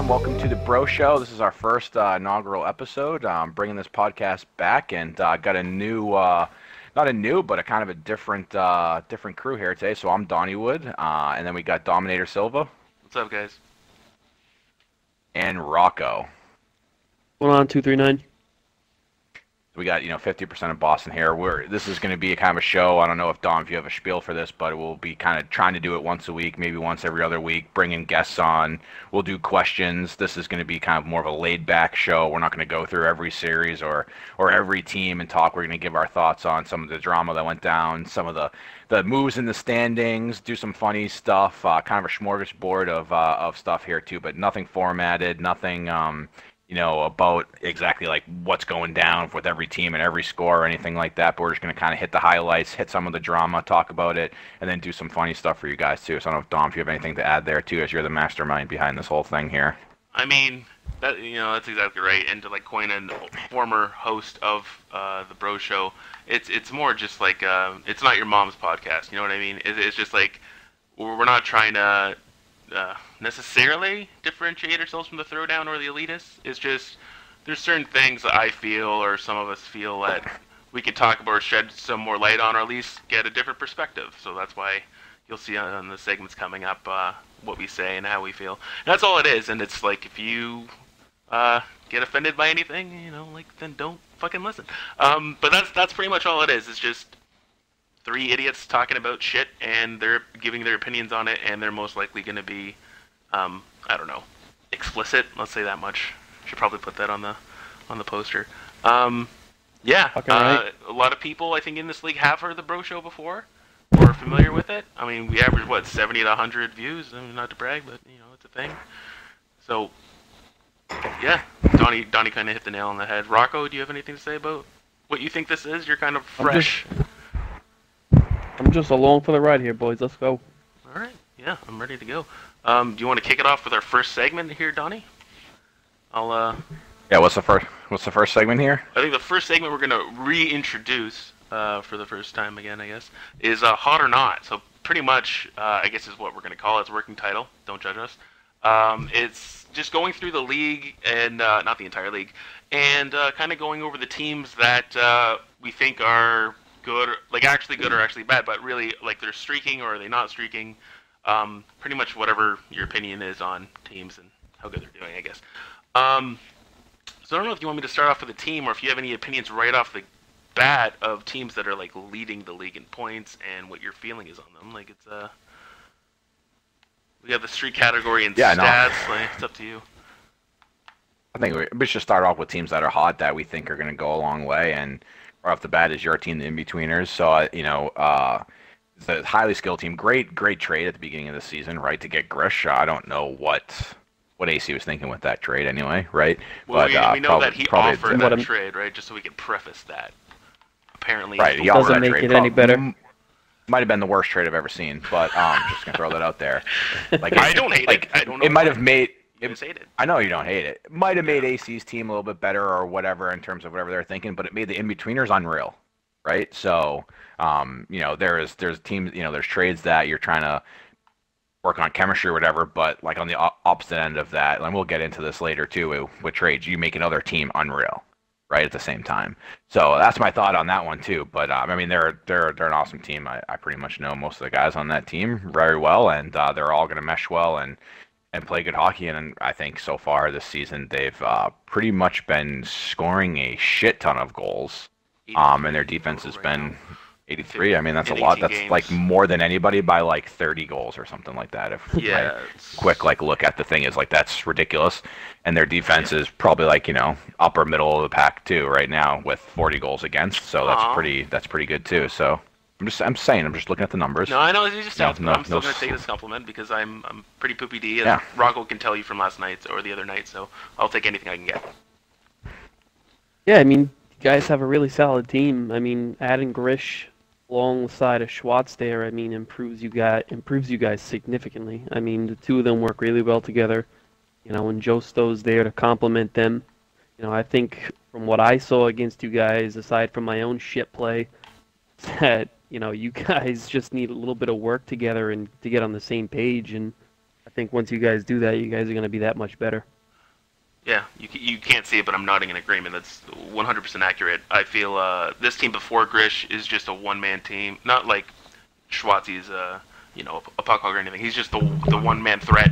again. Welcome to the Bro Show. This is our first inaugural episode. Bringing this podcast back, and got a new, not a new, but a kind of a different crew here today. So I'm Donnie Wood, and then we got Dominator Silva. What's up, guys? And Rocco. Going on 239. We got 50% of Boston here. This is going to be a kind of a show. I don't know if Dom, if you have a spiel for this, but we'll be kind of trying to do it once a week, maybe once every other week. Bring in guests on. We'll do questions. This is going to be kind of more of a laid-back show. We're not going to go through every series or every team and talk. We're going to give our thoughts on some of the drama that went down, some of the moves in the standings, do some funny stuff. Kind of a smorgasbord of stuff here too, but nothing formatted, nothing. About exactly like what's going down with every team and every score or anything like that. But we're just going to kind of hit the highlights, hit some of the drama, talk about it, and then do some funny stuff for you guys too. So I don't know if Dom, if you have anything to add there too, as you're the mastermind behind this whole thing here. I mean, that's exactly right. And to coin a former host of the Bro Show, it's more just like it's not your mom's podcast. You know what I mean? It's just like we're not trying to necessarily differentiate ourselves from the Throwdown or the Elitists. It's just there's certain things that I feel, or some of us feel, that we could talk about or shed some more light on, or at least get a different perspective. So that's why you'll see on the segments coming up what we say and how we feel. And that's all it is. And it's like, if you get offended by anything, then don't fucking listen. But that's pretty much all it is. It's just three idiots talking about shit, and they're giving their opinions on it, and they're most likely going to be, explicit. Let's say that much. Should probably put that on the poster. A lot of people I think in this league have heard the Bro Show before, or are familiar with it. I mean, we average 70 to 100 views. I mean, not to brag, but it's a thing. So, yeah, Donnie kind of hit the nail on the head. Rocco, do you have anything to say about what you think this is? You're kind of fresh. I'm just along for the ride here, boys. Let's go. All right. Yeah, I'm ready to go. Do you want to kick it off with our first segment here, Donnie? Yeah. What's the first segment here? I think the first segment we're gonna reintroduce for the first time again, I guess, is Hot or Not. So pretty much, I guess is what we're gonna call it. It's a working title. Don't judge us. It's just going through the league, and not the entire league, and kind of going over the teams that we think are good, actually good or actually bad, but really they're streaking or are they not streaking. Pretty much whatever your opinion is on teams and how good they're doing, I guess. So I don't know if you want me to start off with a team, or if you have any opinions right off the bat of teams that are leading the league in points and what your feeling is on them. We have the streak category and stats. It's up to you. I think we should start off with teams that are hot that we think are going to go a long way, and right off the bat is your team, the In-Betweeners. So, it's a highly skilled team. Great trade at the beginning of the season, right, to get Grish. I don't know what AC was thinking with that trade anyway, right? Well, we know that he offered that trade, right, just so we could preface that. Apparently, right, he doesn't make it any better. Might have been the worst trade I've ever seen, but just going to throw that out there. I don't hate it. I don't know. It might have made... Hate it. I know you don't hate it. It might have made AC's team a little bit better or whatever in terms of whatever they're thinking, but it made the In-Betweeners unreal, right? So, there's teams, there's trades that you're trying to work on chemistry or whatever, but on the opposite end of that, and we'll get into this later too, with trades, you make another team unreal, right, at the same time. So that's my thought on that one too. But they're an awesome team. I pretty much know most of the guys on that team very well, and they're all going to mesh well and play good hockey, and I think so far this season they've pretty much been scoring a shit ton of goals, and their defense has been 83. I mean, that's a lot. That's games. More than anybody by 30 goals or something like that. Quick look at the thing is that's ridiculous, and their defense is probably upper middle of the pack too right now with 40 goals against. So that's pretty good too. So. I'm saying, I'm just looking at the numbers. No, I know, it just sounds, I'm still going to take this compliment because I'm pretty poopy D, and Rocco can tell you from last night or the other night, so I'll take anything I can get. Yeah, I mean, you guys have a really solid team. I mean, adding Grish alongside of Schwartz there, I mean, improves you guys significantly. I mean, the two of them work really well together. When Joe Stow's there to complement them. I think from what I saw against you guys, aside from my own shit play, that you guys just need a little bit of work together and to get on the same page, and I think once you guys do that, you guys are going to be that much better. Yeah, you can't see it, but I'm nodding in agreement. That's 100% accurate. I feel this team before Grish is just a one-man team. Not like Schwartzy's a puck hog or anything. He's just the one-man threat.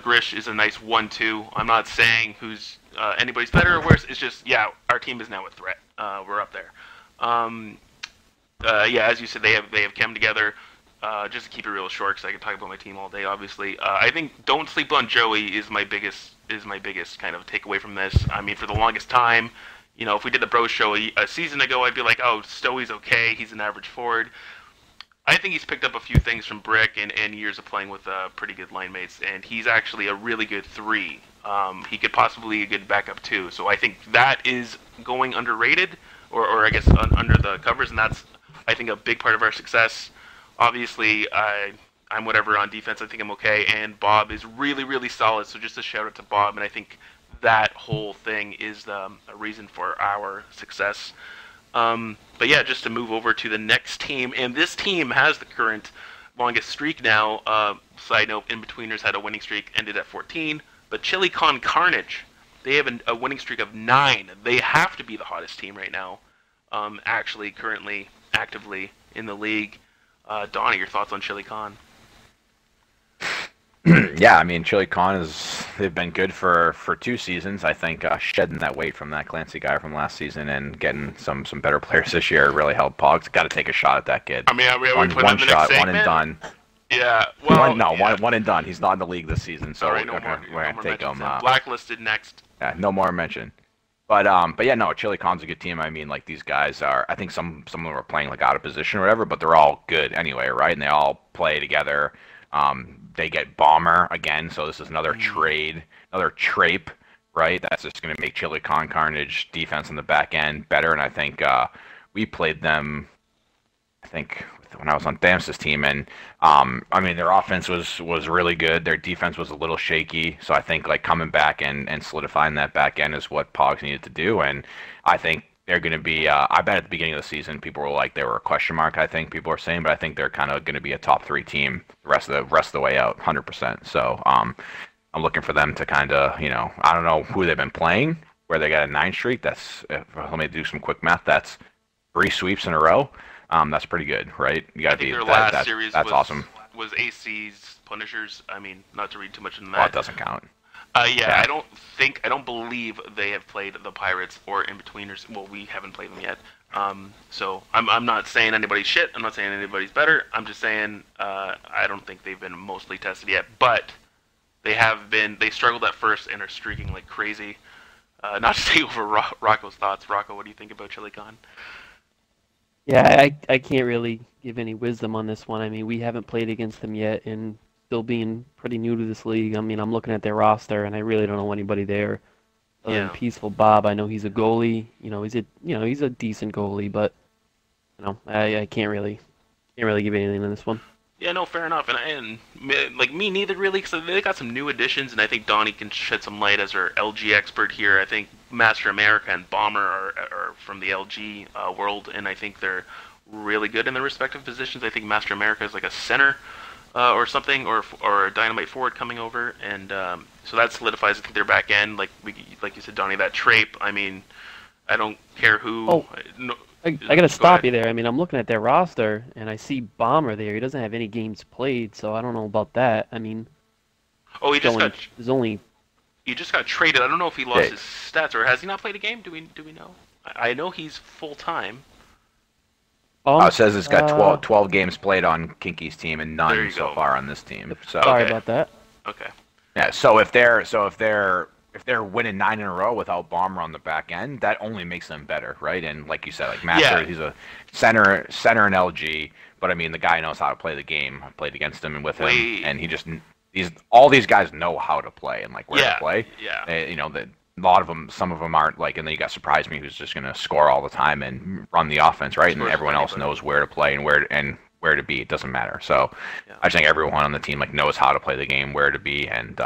Grish is a nice 1-2. I'm not saying who's anybody's better or worse. It's just our team is now a threat. We're up there. As you said, they have come together. Just to keep it real short, because I can talk about my team all day. Obviously, I think don't sleep on Joey is my biggest kind of takeaway from this. I mean, for the longest time, if we did the Bros show a season ago, I'd be like, oh, Stowey's okay. He's an average forward. I think he's picked up a few things from Brick and years of playing with pretty good line mates, and he's actually a really good 3. He could possibly be a good backup too. So I think that is going underrated, or I guess under the covers, and that's I think a big part of our success. Obviously, I'm whatever on defense. I think I'm okay, and Bob is really, really solid. So just a shout out to Bob, and I think that whole thing is a reason for our success. But yeah, just to move over to the next team, and this team has the current longest streak now. Side note: In-Betweeners had a winning streak, ended at 14. But Chili Con Carnage, they have a winning streak of 9. They have to be the hottest team right now. Actually, currently, actively in the league. Donnie, your thoughts on Chili Con? Yeah, I mean, Chili Con they've been good for 2 seasons. I think shedding that weight from that Clancy guy from last season and getting some better players this year really helped Pogs. Got to take a shot at that kid. I mean, one shot, one and done. Yeah, well, one and done. He's not in the league this season, so right, we're gonna take him. Blacklisted next. Yeah, no more mention. But yeah, no, Chili Con's a good team. I mean, like these guys are. I think some of them are playing like out of position or whatever, but they're all good anyway, right? And they all play together. They get Bomber again, so this is another trade, another trape, right? That's just going to make Chili Con Carnage defense on the back end better. And I think we played them. I think when I was on Dams's team, and I mean their offense was really good. Their defense was a little shaky, so I think like coming back and solidifying that back end is what Pogs needed to do. And I think they're going to be. I bet at the beginning of the season, people were like they were a question mark. I think people are saying, but I think they're kind of going to be a top 3 team the rest of the way out, 100%. So I'm looking for them to kind of I don't know who they've been playing, where they got a 9 streak. That's let me do some quick math. That's 3 sweeps in a row. That's pretty good, right? You got to be their last series. That's awesome. Was AC's Punishers? I mean, not to read too much into that. Well, it doesn't count. Yeah, I don't believe they have played the Pirates or In-Betweeners. Well, we haven't played them yet. So I'm not saying anybody's shit. I'm not saying anybody's better. I'm just saying I don't think they've been mostly tested yet. But they have been. They struggled at first and are streaking like crazy. Not to take over Rocco's thoughts. Rocco, what do you think about Chili Con? Yeah, I can't really give any wisdom on this one. I mean, we haven't played against them yet, and still being pretty new to this league. I mean, I'm looking at their roster, and I really don't know anybody there. Peaceful Bob, I know he's a goalie. He's a decent goalie, but I can't really give anything on this one. Yeah, no, fair enough. And like me neither really, because they got some new additions, and I think Donnie can shed some light as our LG expert here. I think Master America and Bomber are from the LG world, and I think they're really good in their respective positions. I think Master America is like a center or something, or a dynamite forward coming over, and so that solidifies I think their back end. Like you said, Donnie, that trape. I mean, I don't care who. Oh. I gotta stop you there. I mean, I'm looking at their roster, and I see Bomber there. He doesn't have any games played, so I don't know about that. I mean, he just got traded. I don't know if he lost his stats, or has he not played a game? Do we know? I know he's full time. It says he's got 12 games played on Kinky's team and none so far on this team. So sorry about that. Okay. Yeah. So if they're winning 9 in a row without Bomber on the back end, that only makes them better, right? And like you said, like Master, he's a center in LG, but I mean the guy knows how to play the game. I played against him and with him, and all these guys know how to play and like where to play. Yeah. A lot of them, some of them aren't like, and then you got Surprise Me, who's just gonna score all the time and run the offense, right? And everyone else knows where to play and where to be. It doesn't matter. So I just think everyone on the team like knows how to play the game, where to be, and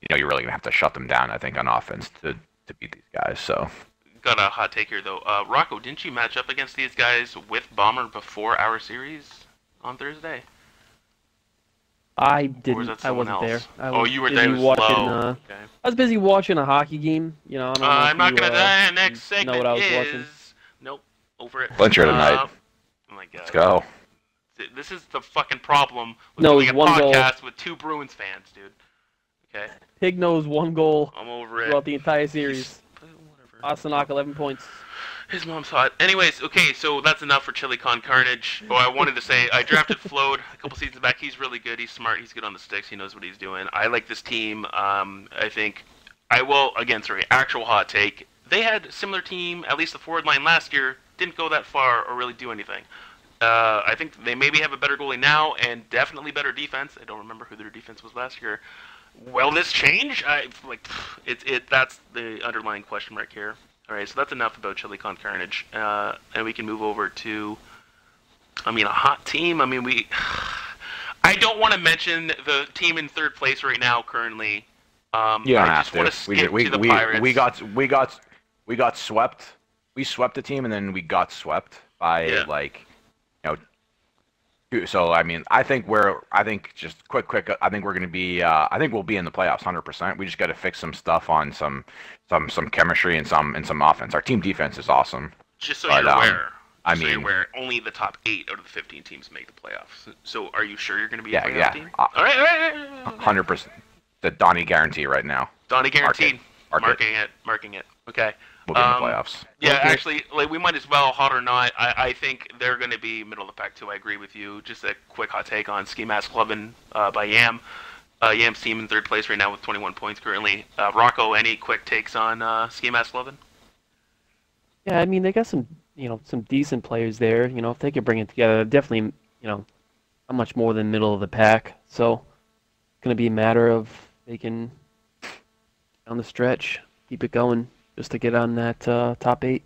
you're really gonna have to shut them down, I think, on offense to beat these guys. So got a hot take here though. Rocco, didn't you match up against these guys with Bomber before our series on Thursday? I Or was didn't. that I someone wasn't there. else? I Oh, was you were there. It busy was watching. slow. Okay. I was busy watching a hockey game. I don't know. I'm if not you, gonna die. Next know segment what I was watching. is nope. Over it. Clincher tonight. Oh my god. Let's go. This is the fucking problem with No, doing a it's one goal. podcast with two Bruins fans, dude. Okay. Pig nose 1 goal I'm over it. throughout the entire series. Whatever. Pasternak 11 points. His mom's hot. Anyways, okay, so that's enough for ChiliCon Carnage. Oh, I wanted to say, I drafted Flode a couple seasons back. He's really good. He's smart. He's good on the sticks. He knows what he's doing. I like this team. I think I will, again, sorry, actual hot take. They had a similar team, at least the forward line last year, didn't go that far or really do anything. I think they maybe have a better goalie now and definitely better defense. I don't remember who their defense was last year. Will this change? That's the underlying question mark here. All right, so that's enough about ChiliCon Carnage, and we can move over to, a hot team. I don't want to mention the team in third place right now currently. You don't I have just want to skip to the Pirates. We got swept. We swept the team, and then we got swept by So I think just quick. I think we're gonna be. I think we'll be in the playoffs 100%. We just got to fix some stuff on some chemistry and some offense. Our team defense is awesome. Just so you're aware. So you're aware, only the top 8 out of the 15 teams make the playoffs. So are you sure you're gonna be a playoff yeah. team? All right. 100%. The Donnie guarantee right now. Donnie guaranteed. Marking it. Okay. We'll be in the playoffs. Yeah, actually, we might as well, hot or not. I think they're going to be middle of the pack too. I agree with you. Just a quick hot take on Ski Mask Clubbin by Yam. Yam's team in third place right now with 21 points currently. Rocco, any quick takes on Ski Mask Clubbin? Yeah, they got some decent players there. If they could bring it together, definitely, not much more than middle of the pack. So it's going to be a matter of they can, down the stretch, keep it going. Just to get on that top 8.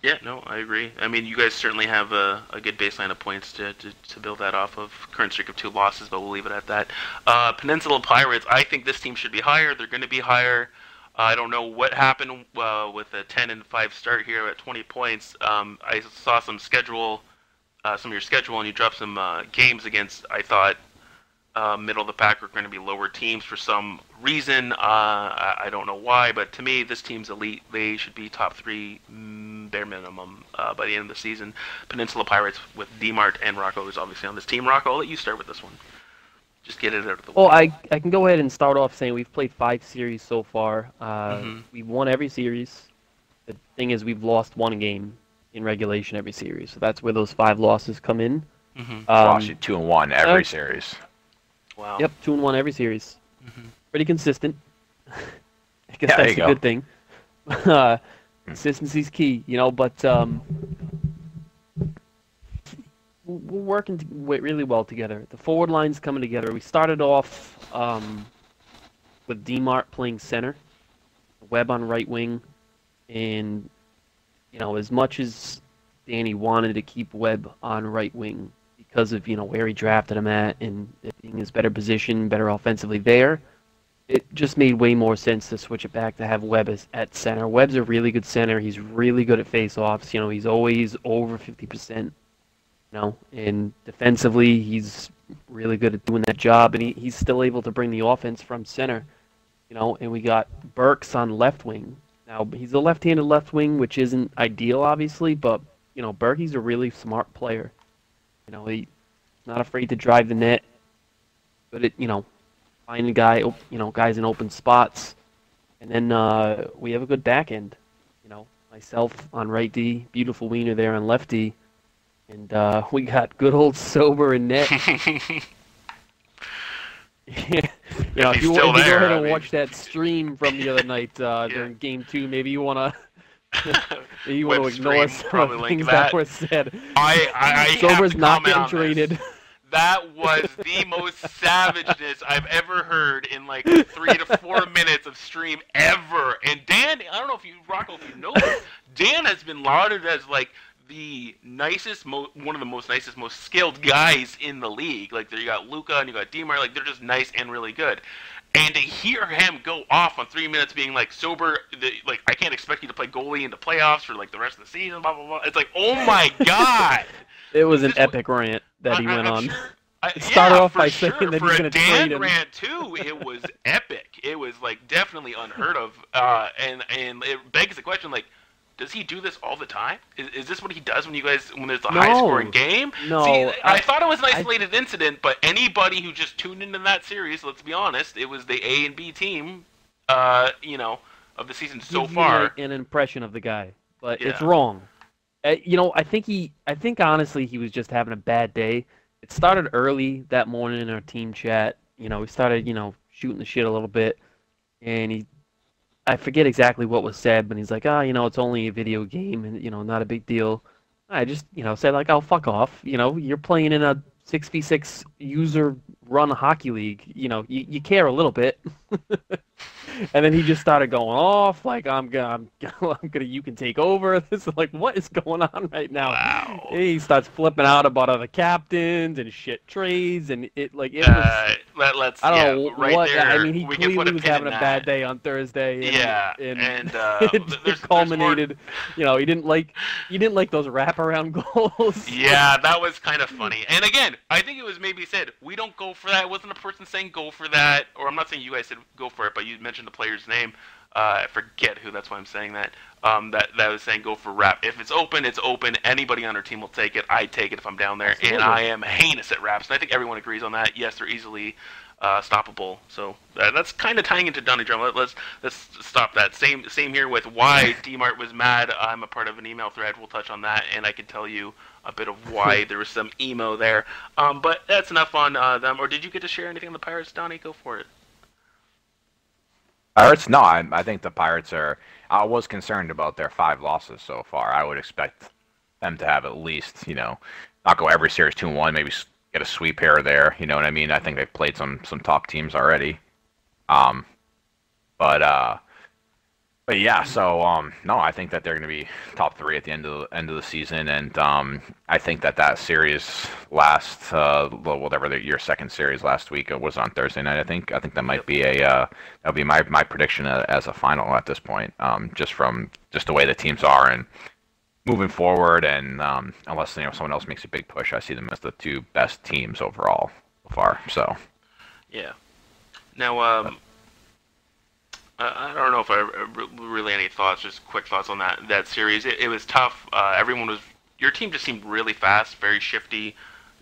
Yeah, no, I agree. You guys certainly have a good baseline of points to build that off of. Current streak of 2 losses, but we'll leave it at that. Peninsula Pirates, I think this team should be higher. They're going to be higher. I don't know what happened with a 10-5 start here at 20 points. I saw some of your schedule, and you dropped some games against, I thought, middle of the pack are going to be lower teams for some reason. I don't know why, but to me, this team's elite. They should be top 3 bare minimum by the end of the season. Peninsula Pirates with D-Mart and Rocco is obviously on this team. Rocco, I'll let you start with this one. Just get it out of the way. Well, I can go ahead and start off saying we've played 5 series so far. We've won every series. The thing is, we've lost 1 game in regulation every series, so that's where those 5 losses come in. Lost 2-1 every series. Wow. Yep, 2-1 every series. Pretty consistent. I guess Yeah, that's a good thing. Consistency's key, but we're working really well together. The forward line's coming together. We started off with D-Mart playing center, Webb on right wing, and as much as Danny wanted to keep Webb on right wing, because of where he drafted him at and it being his better position, better offensively there, it just made way more sense to switch it back to have Webb at center. Webb's a really good center. He's really good at face-offs. He's always over 50%. And defensively, he's really good at doing that job, and he's still able to bring the offense from center. And we got Burks on left wing. Now he's a left-handed left wing, which isn't ideal, obviously, but Berkey's a really smart player. He's not afraid to drive the net. Good at, finding guys in open spots. And then we have a good back end. Myself on right D, beautiful Wiener there on left D. And we got good old Sober in net. If you go ahead and watch that stream from the other night during Game 2, maybe you want to... you want to ignore some of the things that were said. Sober's not getting traded. That was the most savageness I've ever heard in 3 to 4 minutes of stream ever. And Dan, I don't know if you, Rocco, if you know this, Dan has been lauded as the nicest, one of the most nicest, most skilled guys in the league. You got Luca and you got Demar. They're just nice and really good. And to hear him go off on 3 minutes being Sober, I can't expect you to play goalie in the playoffs for the rest of the season, blah, blah, blah. It's oh my God. It was an epic rant that he went on. Start off by sure. saying that For he's a going to trade Dan him. rant too, it was epic. It was like definitely unheard of, and it begs the question like, does he do this all the time? Is this what he does when there's a high scoring game? No, See, I thought it was an isolated incident, but anybody who just tuned into that series, let's be honest, it was the A and B team, of the season so gives you, far. like, an impression of the guy, but Yeah. it's wrong. I think honestly he was just having a bad day. It started early that morning in our team chat. We started, shooting the shit a little bit, and I forget exactly what was said, but he's like, it's only a video game and, not a big deal. I just, said like, oh, fuck off. You're playing in a 6v6 user-run hockey league. You care a little bit. And then he just started going off like, I'm gonna, you can take over. This is like, what is going on right now? Wow. He starts flipping out about other captains and shit trades, and it was. Let's. I don't know right what. there. I mean, he we can clearly put a was pin having in a that. bad day on Thursday. And there's culminated. He didn't like those wraparound goals. Yeah, that was kind of funny. And again, I think it was maybe said we don't go for that. It wasn't a person saying go for that, or I'm not saying you guys said go for it, but you mentioned the player's name. I forget who. That's why I'm saying that. That was saying go for wrap. If it's open, it's open. Anybody on our team will take it. I take it if I'm down there, Absolutely. and I am heinous at wraps. And I think everyone agrees on that. Yes, they're easily stoppable. So that's kind of tying into Donny Drum. Let's stop that. Same here with why D-Mart was mad. I'm a part of an email thread. We'll touch on that, and I can tell you a bit of why there was some emo there. But that's enough on them. Or did you get to share anything on the Pirates, Donnie? Go for it. Pirates? No, I think the Pirates are. I was concerned about their 5 losses so far. I would expect them to have at least, not go every series 2-1, maybe get a sweep here or there. You know what I mean? I think they've played some top teams already. But yeah, so no, I think that they're going to be top 3 at the end of the season, and I think that series whatever your second series last week was on Thursday night. I think that might be that'll be my prediction as a final at this point, just the way the teams are and moving forward, and unless someone else makes a big push, I see them as the 2 best teams overall so far. So yeah. Now I don't know if I really any thoughts, just quick thoughts on that series. It was tough. Your team just seemed really fast, very shifty.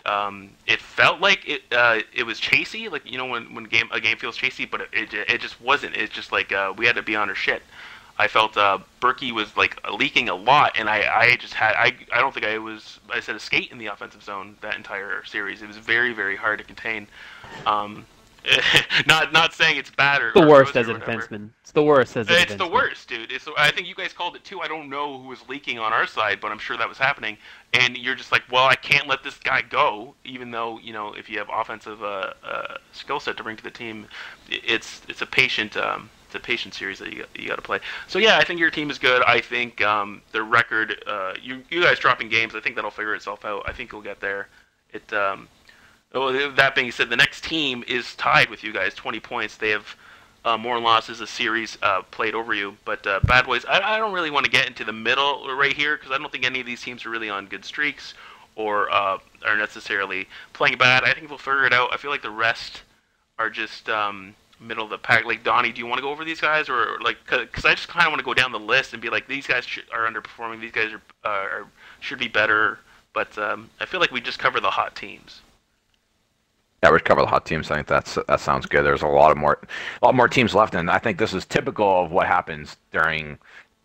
It felt like it was chasey, like when a game feels chasey, but it just wasn't. It's just like we had to be on our shit. I felt Berkey was like leaking a lot, and I don't think I set a skate in the offensive zone that entire series. It was very, very hard to contain. Not saying it's bad or the worst as a whatever. defenseman. It's the worst as a defenseman. It's the worst, dude. I think you guys called it too. I don't know who was leaking on our side, but I'm sure that was happening. And you're just like, well, I can't let this guy go, even though if you have offensive skill set to bring to the team, it's a patient series that you got to play. So yeah, I think your team is good. I think the record, you guys dropping games, I think that'll figure itself out. I think you'll get there. That being said, the next team is tied with you guys, 20 points. They have more losses a series played over you. But Bad Boys, I don't really want to get into the middle right here because I don't think any of these teams are really on good streaks or are necessarily playing bad. I think we'll figure it out. I feel like the rest are just middle of the pack. Like, Donnie, do you want to go over these guys? Or because I just kind of want to go down the list and be like, these guys are underperforming. These guys should be better. But I feel like we just cover the hot teams. Yeah, we'd cover the hot teams. I think that sounds good. There's a lot more teams left, and I think this is typical of what happens during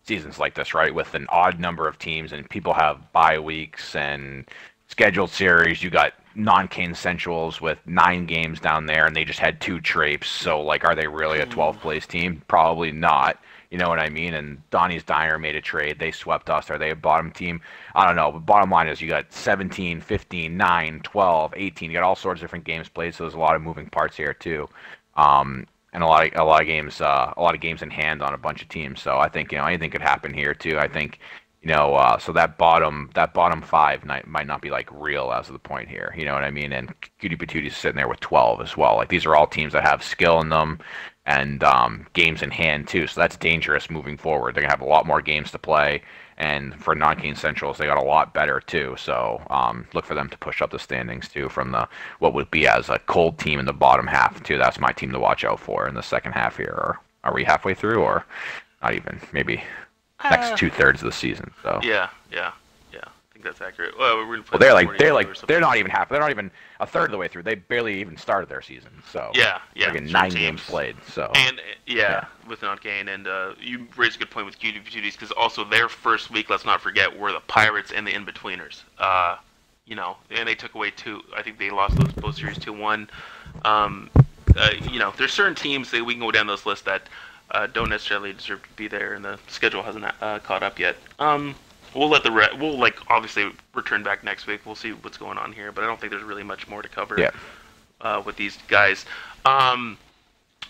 seasons like this, right? With an odd number of teams, and people have bye weeks and scheduled series. You got non-consensuals with 9 games down there, and they just had 2 trapes. So, like, are they really a 12th place team? Probably not. You know what I mean? And Donnie's Diner made a trade. They swept us. Are they a bottom team? I don't know. But bottom line is you got 17, 15, 9, 12, 18. You got all sorts of different games played, so there's a lot of moving parts here too. And a lot of games in hand on a bunch of teams. So I think anything could happen here too. I think So that bottom five might not be like real as of the point here. You know what I mean? And Cutie Patooty's sitting there with 12 as well. Like these are all teams that have skill in them and games in hand too. So that's dangerous moving forward. They're gonna have a lot more games to play, and for non-Cane Centrals, they got a lot better too. So look for them to push up the standings too from the what would be as a cold team in the bottom half too. That's my team to watch out for in the second half here. Or are we halfway through, or not even? Maybe next 2/3 of the season. So Yeah. I think that's accurate. Well, we're gonna play they're not even half. They're not even a third of the way through. They barely even started their season. So Yeah. like 9 games played. So And with non-Cane, and you raised a good point with Cutie Patooties, because also their first week, let's not forget, were the Pirates and the In-Betweeners. And they took away two. I think they lost those both series 2-1. There's certain teams that we can go down this list that don't necessarily deserve to be there, and the schedule hasn't caught up yet. We'll let we'll obviously return back next week. We'll see what's going on here, but I don't think there's really much more to cover with these guys. All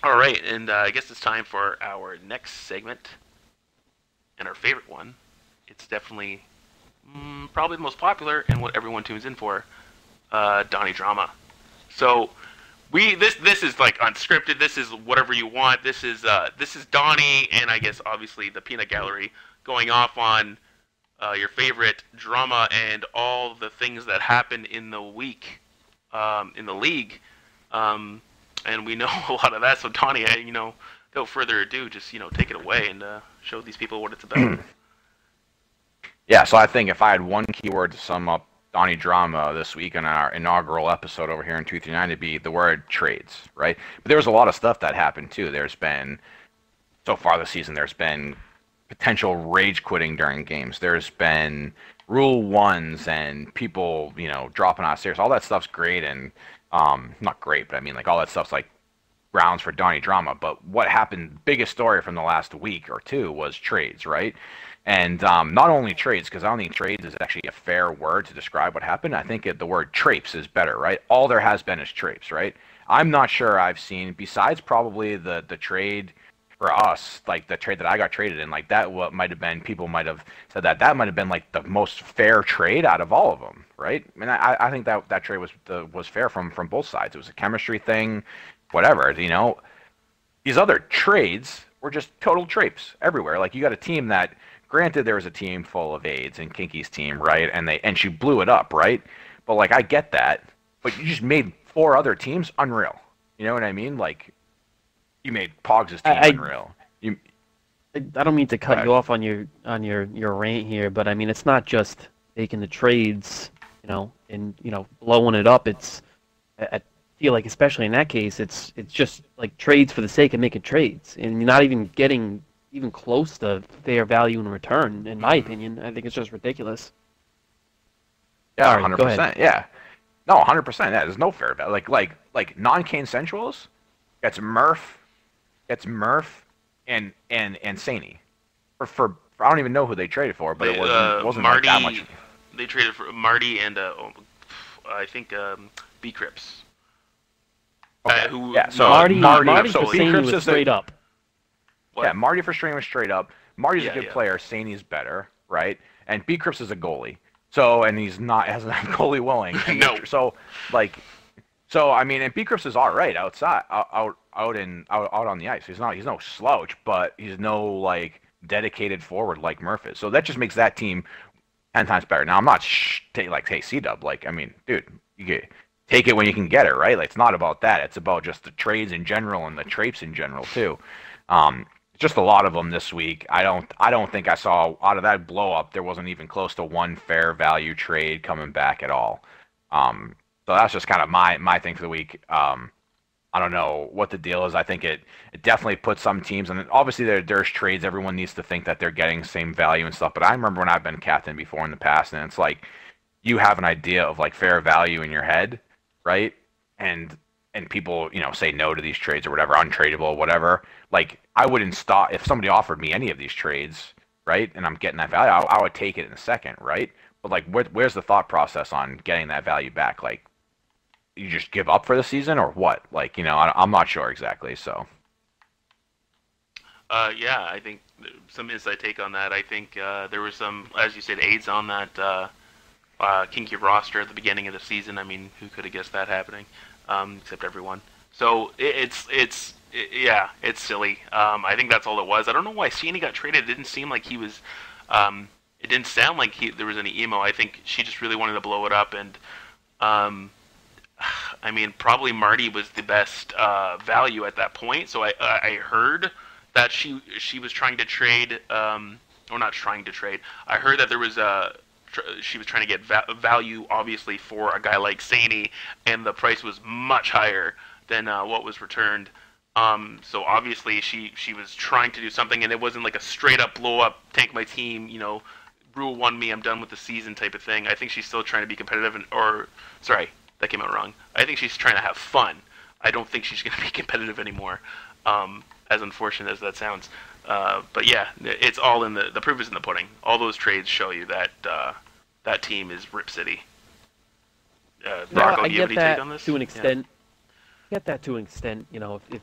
right, and I guess it's time for our next segment, and our favorite one. It's definitely probably the most popular and what everyone tunes in for, Donnie Drama. So this is like unscripted. This is whatever you want. This is Donnie, and I guess obviously the Peanut Gallery going off on your favorite drama and all the things that happen in the week in the league. And we know a lot of that. So Donnie, without further ado, just take it away and show these people what it's about. Yeah, so I think if I had one keyword to sum up Donnie Drama this week in our inaugural episode over here in 239, it'd be the word trades, right? But there was a lot of stuff that happened too. There's been, so far this season, there's been potential rage quitting during games. There's been rule ones and people, dropping out of stairs. All that stuff's great and not great, but I mean, like all that stuff's like grounds for Donnie Drama. But what happened, biggest story from the last week or two was trades, right? And not only trades, because I don't think trades is actually a fair word to describe what happened. I think the word traipse is better, right? All there has been is traipse, right? I'm not sure I've seen, besides probably the trade for us, like the trade that I got traded in, like that what might have been, people might have said that might have been like the most fair trade out of all of them, right? I mean, I think that trade was fair from both sides. It was a chemistry thing, whatever, These other trades were just total traipse everywhere. Like you got a team that, granted, there was a team full of AIDS and Kinky's team, right? And she blew it up, right? But like I get that, but you just made 4 other teams unreal. You know what I mean? Like you made Pogs' team unreal. I don't mean to cut you off on your rant here, but I mean it's not just making the trades, and blowing it up. I feel like especially in that case, it's just like trades for the sake of making trades, and you're not even getting even close to fair value in return, in my opinion. I think it's just ridiculous. Yeah, 100%. Yeah, no, 100%. Yeah, there's no fair value. Like non-Cane Centrals gets Murph, and Saney for I don't even know who they traded for, but it wasn't Marty, like that much. They traded for Marty and I think B Crips. Okay. So Marty so for Saney was straight up. What? Yeah, Marty for Stream was straight up. Marty's a good yeah. player. Saney's better, right? And B Crips is a goalie. So, and he's not hasn't had goalie willing. No. So I mean, and B Crips is all right outside, out on the ice. He's no slouch, but he's no like dedicated forward like Murph is. So that just makes that team 10 times better. Now I'm not hey C-Dub, like I mean, dude, take it when you can get it, right? Like it's not about that. It's about just the trades in general and the traipse in general too. Just a lot of them this week. I don't think I saw out of that blow up. There wasn't even close to one fair value trade coming back at all. So that's just kind of my thing for the week. I don't know what the deal is. I think it definitely puts some teams, and obviously there's trades. Everyone needs to think that they're getting same value and stuff. But I remember when I've been captain before in the past, and it's like you have an idea of like fair value in your head, right? And people, say no to these trades or whatever, untradeable, whatever. Like I wouldn't stop if somebody offered me any of these trades, right? And I'm getting that value, I would take it in a second, right? But like, where's the thought process on getting that value back? Like, you just give up for the season or what? Like, I'm not sure exactly. So. Yeah, I think some inside take on that. I think there was some, as you said, aids on that kinky roster at the beginning of the season. I mean, who could have guessed that happening? Except everyone. So yeah, it's silly. I think that's all it was. I don't know why Sandy got traded. It didn't seem like he was. It didn't sound like there was any emo. I think she just really wanted to blow it up, and I mean, probably Marty was the best value at that point. So I heard that she was trying to trade, or not trying to trade. I heard that there was she was trying to get value, obviously, for a guy like Saney, and the price was much higher than what was returned. So obviously she was trying to do something, and it wasn't like a straight up blow up, tank my team, rule one me, I'm done with the season type of thing. I think she's still trying to be competitive, sorry, that came out wrong. I think she's trying to have fun. I don't think she's going to be competitive anymore, as unfortunate as that sounds. But yeah, it's all in the proof is in the pudding. All those trades show you that that team is Rip City. Brock, I get that to an extent. I get that to an extent. If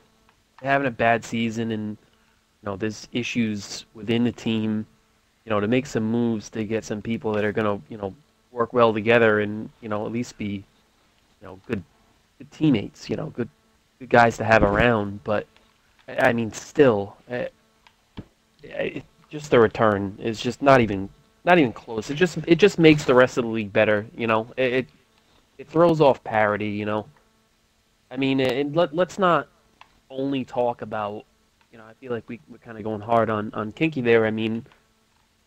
having a bad season and there's issues within the team, to make some moves to get some people that are gonna work well together and at least be good teammates, good guys to have around. But I mean, still, just the return is just not even close. It just makes the rest of the league better. It throws off parity. I mean, let's not only talk about. I feel like we're kind of going hard on Kinky there. I mean,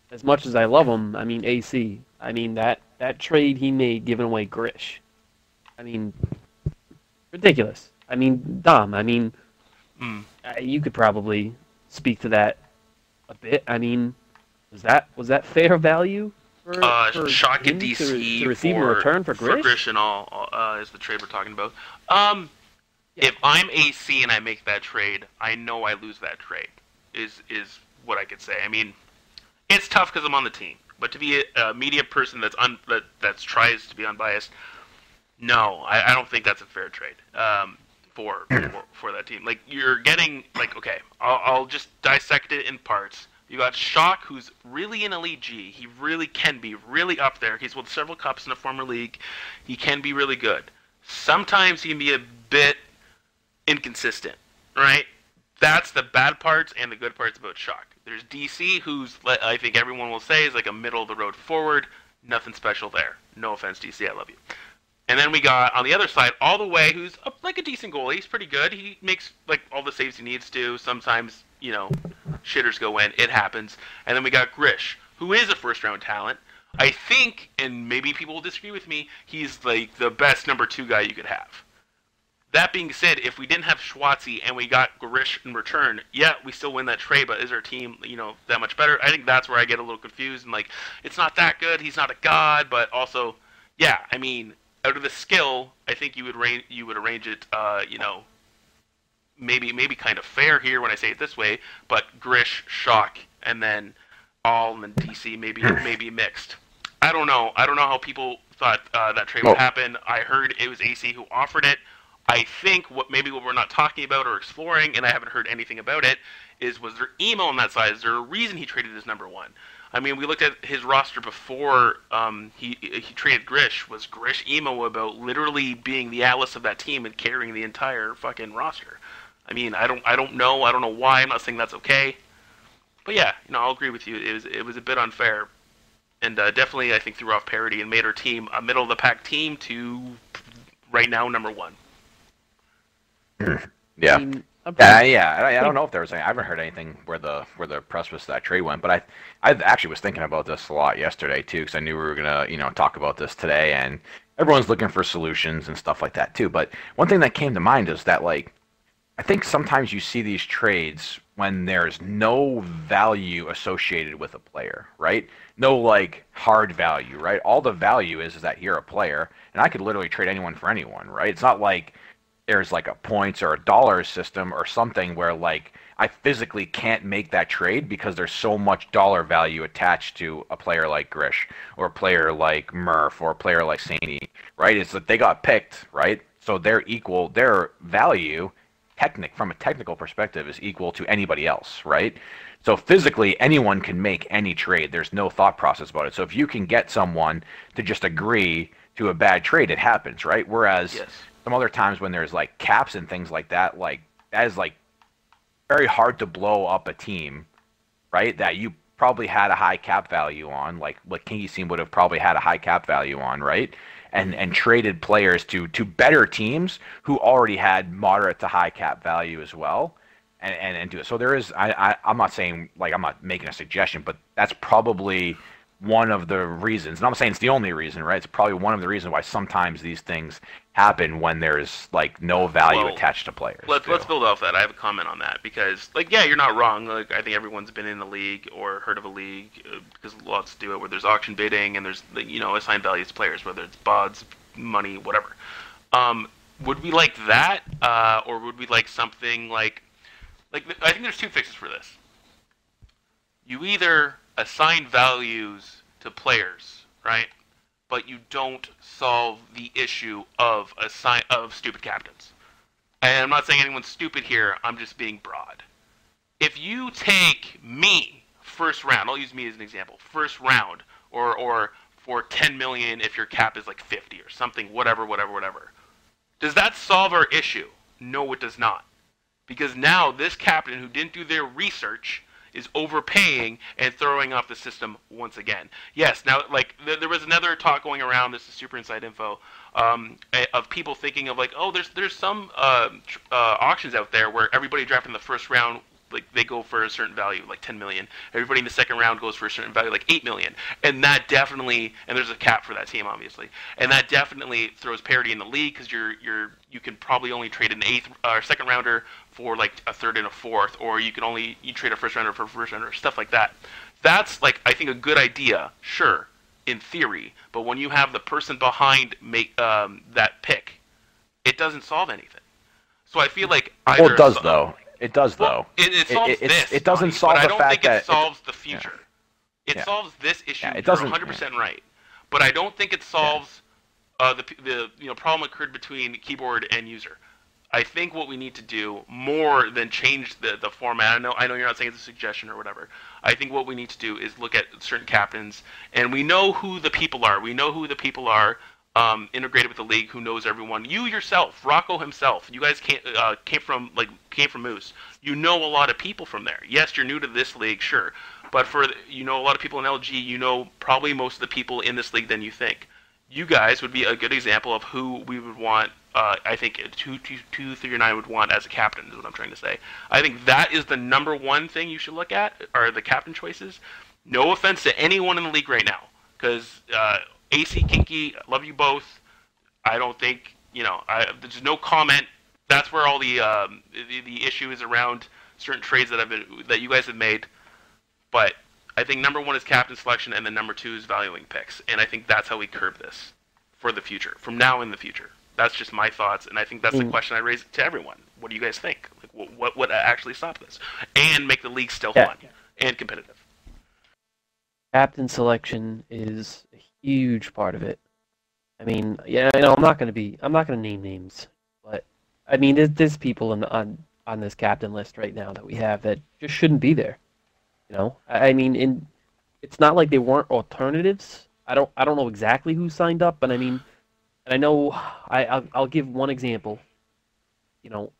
as much as I love him, I mean AC. I mean that trade he made giving away Grish. I mean, ridiculous. I mean, Dom. I mean, you could probably speak to that a bit. I mean, was that fair value for Shock and DC to receive a return for Grish? For Grish and all is the trade we're talking about. If I'm AC and I make that trade, I know I lose that trade. Is what I could say. I mean, it's tough because I'm on the team, but to be a media person that tries to be unbiased, no, I don't think that's a fair trade. For that team. Like, you're getting, okay, I'll just dissect it in parts. You got Shock, who's really in Elite G. He really can be really up there. He's won several cups in a former league. He can be really good. Sometimes he can be a bit inconsistent, right? That's the bad parts and the good parts about Shock. There's DC, who's, I think everyone will say, is like a middle-of-the-road forward. Nothing special there. No offense, DC, I love you. And then we got, on the other side, All the Way, who's like a decent goalie. He's pretty good. He makes all the saves he needs to. Sometimes, shitters go in. It happens. And then we got Grish, who is a first-round talent. I think, and maybe people will disagree with me, he's the best number 2 guy you could have. That being said, if we didn't have Schwartzy and we got Grish in return, yeah, we still win that trade, but is our team, that much better? I think that's where I get a little confused. And, it's not that good. He's not a god, but also, yeah, I mean, out of the skill, I think you would arrange it, maybe kind of fair here when I say it this way, but Grish, Shock, and then All, and then DC maybe mixed. I don't know how people thought that trade would happen. I heard it was AC who offered it. I think what we're not talking about or exploring, and I haven't heard anything about it, was there emo on that side? Is there a reason he traded his number 1? I mean, we looked at his roster before he traded Grish. Was Grish emo about literally being the Atlas of that team and carrying the entire fucking roster? I mean, I don't know. I don't know why. I'm not saying that's okay. But yeah, I'll agree with you. It was a bit unfair, and definitely I think threw off parity and made our team a middle of the pack team to right now number 1. Yeah. I mean, I don't know if there was any. I haven't heard anything where the precipice of that trade went, but I actually was thinking about this a lot yesterday too, because I knew we were gonna talk about this today, and everyone's looking for solutions and stuff like that too. But one thing that came to mind is that I think sometimes you see these trades when there's no value associated with a player, right? No hard value, right? All the value is that you're a player, and I could literally trade anyone for anyone, right? It's not like there's a points or a dollar system or something where I physically can't make that trade because there's so much dollar value attached to a player like Grish or a player like Murph or a player like Saney, right? It's that they got picked, right? So they're equal. Their value from a technical perspective is equal to anybody else, right? So physically, anyone can make any trade. There's no thought process about it. So if you can get someone to just agree to a bad trade, it happens, right? Whereas Yes. some other times when there's like caps and things like that is like very hard to blow up a team, right? That you probably had a high cap value on, like what Kingy's team would have probably had a high cap value on, right? And traded players to better teams who already had moderate to high cap value as well, and do it. So there is, I'm not saying, like, I'm not making a suggestion, but that's probably one of the reasons, and I'm not saying it's the only reason, right? It's probably one of the reasons why sometimes these things happen when there's like no value attached to players. Let's build off that. I have a comment on that because, like, yeah, you're not wrong. Like, I think everyone's been in the league or heard of a league because lots do it where there's auction bidding and there's, you know, assigned values to players, whether it's bods, money, whatever. Would we like that, or would we like something like I think there's two fixes for this. You either assign values to players, right? But you don't solve the issue of stupid captains. And I'm not saying anyone's stupid here. I'm just being broad. If you take me first round, I'll use me as an example. First round, or for 10 million if your cap is like 50 or something, whatever. Does that solve our issue? No, it does not. Because now this captain who didn't do their research is overpaying and throwing off the system once again. Yes, now, like, there was another talk going around, this is super inside info, of people thinking of, like, oh, there's some auctions out there where everybody drafted in the first round, like, they go for a certain value, like 10 million. Everybody in the second round goes for a certain value, like 8 million. And that definitely, and there's a cap for that team, obviously, and that definitely throws parity in the league because you can probably only trade an second rounder for like a third and a fourth, or you trade a first rounder for a first rounder, stuff like that. That's, like, I think a good idea, sure, in theory, but when you have the person behind that pick, it doesn't solve anything. So I feel like either well, it does though. It does well, though. It solves this. It doesn't solve but the I don't fact think that it solves the future. Yeah. It solves this issue. Yeah, it You're doesn't- 100% right, but I don't think it solves the problem occurred between keyboard and user. I think what we need to do more than change the format. I know you're not saying it's a suggestion or whatever. I think what we need to do is look at certain captains, and we know who the people are. We know who the people are integrated with the league, who knows everyone. You yourself, Rocco himself. You guys came from Moose. You know a lot of people from there. Yes, you're new to this league, sure, but you know a lot of people in LG. You know probably most of the people in this league than you think. You guys would be a good example of who we would want. I think 239 would want as a captain is what I'm trying to say. I think that is the number one thing you should look at are the captain choices. No offense to anyone in the league right now, because AC, Kinky, love you both. I don't think there's no comment. That's where all the issue is around certain trades that you guys have made. But I think number one is captain selection, and then number two is valuing picks. And I think that's how we curb this for the future, from now in the future. That's just my thoughts, and I think that's the question I raise to everyone. What do you guys think? Like, what would actually stop this and make the league still fun and competitive? Captain selection is a huge part of it. I mean, I'm not gonna name names, but I mean, there's people on this captain list right now that we have that just shouldn't be there. I mean, it's not like they weren't alternatives. I don't know exactly who signed up, but I mean, and I know I'll give one example.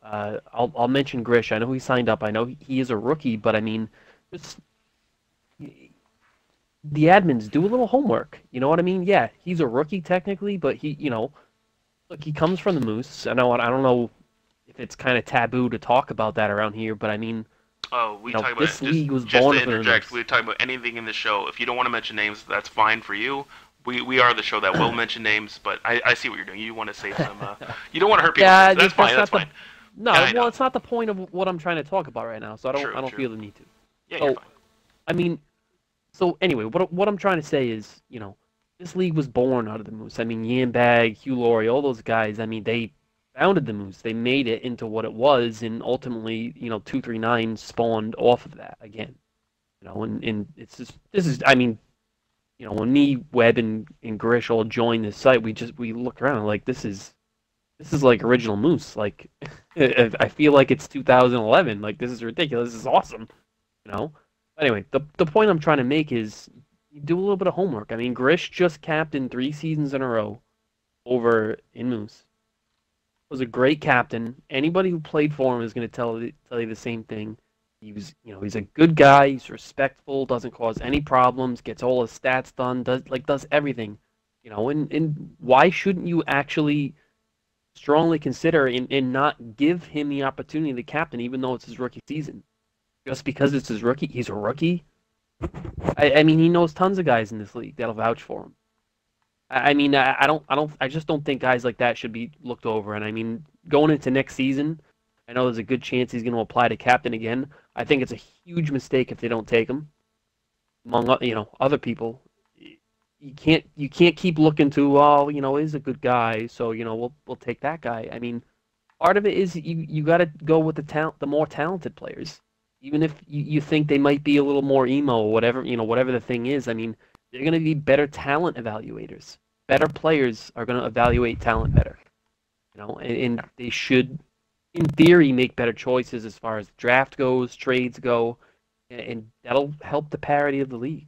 I'll mention Grish. I know he signed up. I know he is a rookie, but I mean, just the admins do a little homework. You know what I mean? Yeah, he's a rookie technically, but look, he comes from the Moose. I don't know if it's kind of taboo to talk about that around here, but I mean. Oh, we talk about this league was just born to for the interject. Moose. We talk about anything in the show. If you don't want to mention names, that's fine for you. We are the show that will mention names, but I see what you're doing. You want to save some. You don't want to hurt people. Yeah, that's fine. That's fine. No, Yeah, well, it's not the point of what I'm trying to talk about right now, so I don't True. feel the need to. Yeah, you're fine. I mean, so anyway, what I'm trying to say is, this league was born out of the Moose. I mean, Yambag, Hugh Laurie, all those guys. I mean, they founded the Moose. They made it into what it was, and ultimately, 239 spawned off of that again. And it's just I mean, when me, Webb, and Grish all joined this site, we look around like this is this is like original Moose. Like, I feel like it's 2011. Like, this is ridiculous. This is awesome. You know. Anyway, the point I'm trying to make is you do a little bit of homework. I mean, Grish just captained 3 seasons in a row over in Moose. Was a great captain. Anybody who played for him is going to tell you the same thing. He's a good guy. He's respectful. Doesn't cause any problems. Gets all his stats done. Does everything. And why shouldn't you actually strongly consider and not give him the opportunity to captain, even though it's his rookie season? Just because it's his rookie, he's a rookie. I mean, he knows tons of guys in this league that'll vouch for him. I just don't think guys like that should be looked over. And I mean, going into next season, I know there's a good chance he's going to apply to captain again. I think it's a huge mistake if they don't take him. Among other people, you can't keep looking to he's a good guy, so we'll take that guy. I mean, part of it is you got to go with the more talented players, even if you think they might be a little more emo or whatever the thing is. I mean, they're going to be better talent evaluators. Better players are going to evaluate talent better. And they should, in theory, make better choices as far as draft goes, trades go, and that'll help the parity of the league.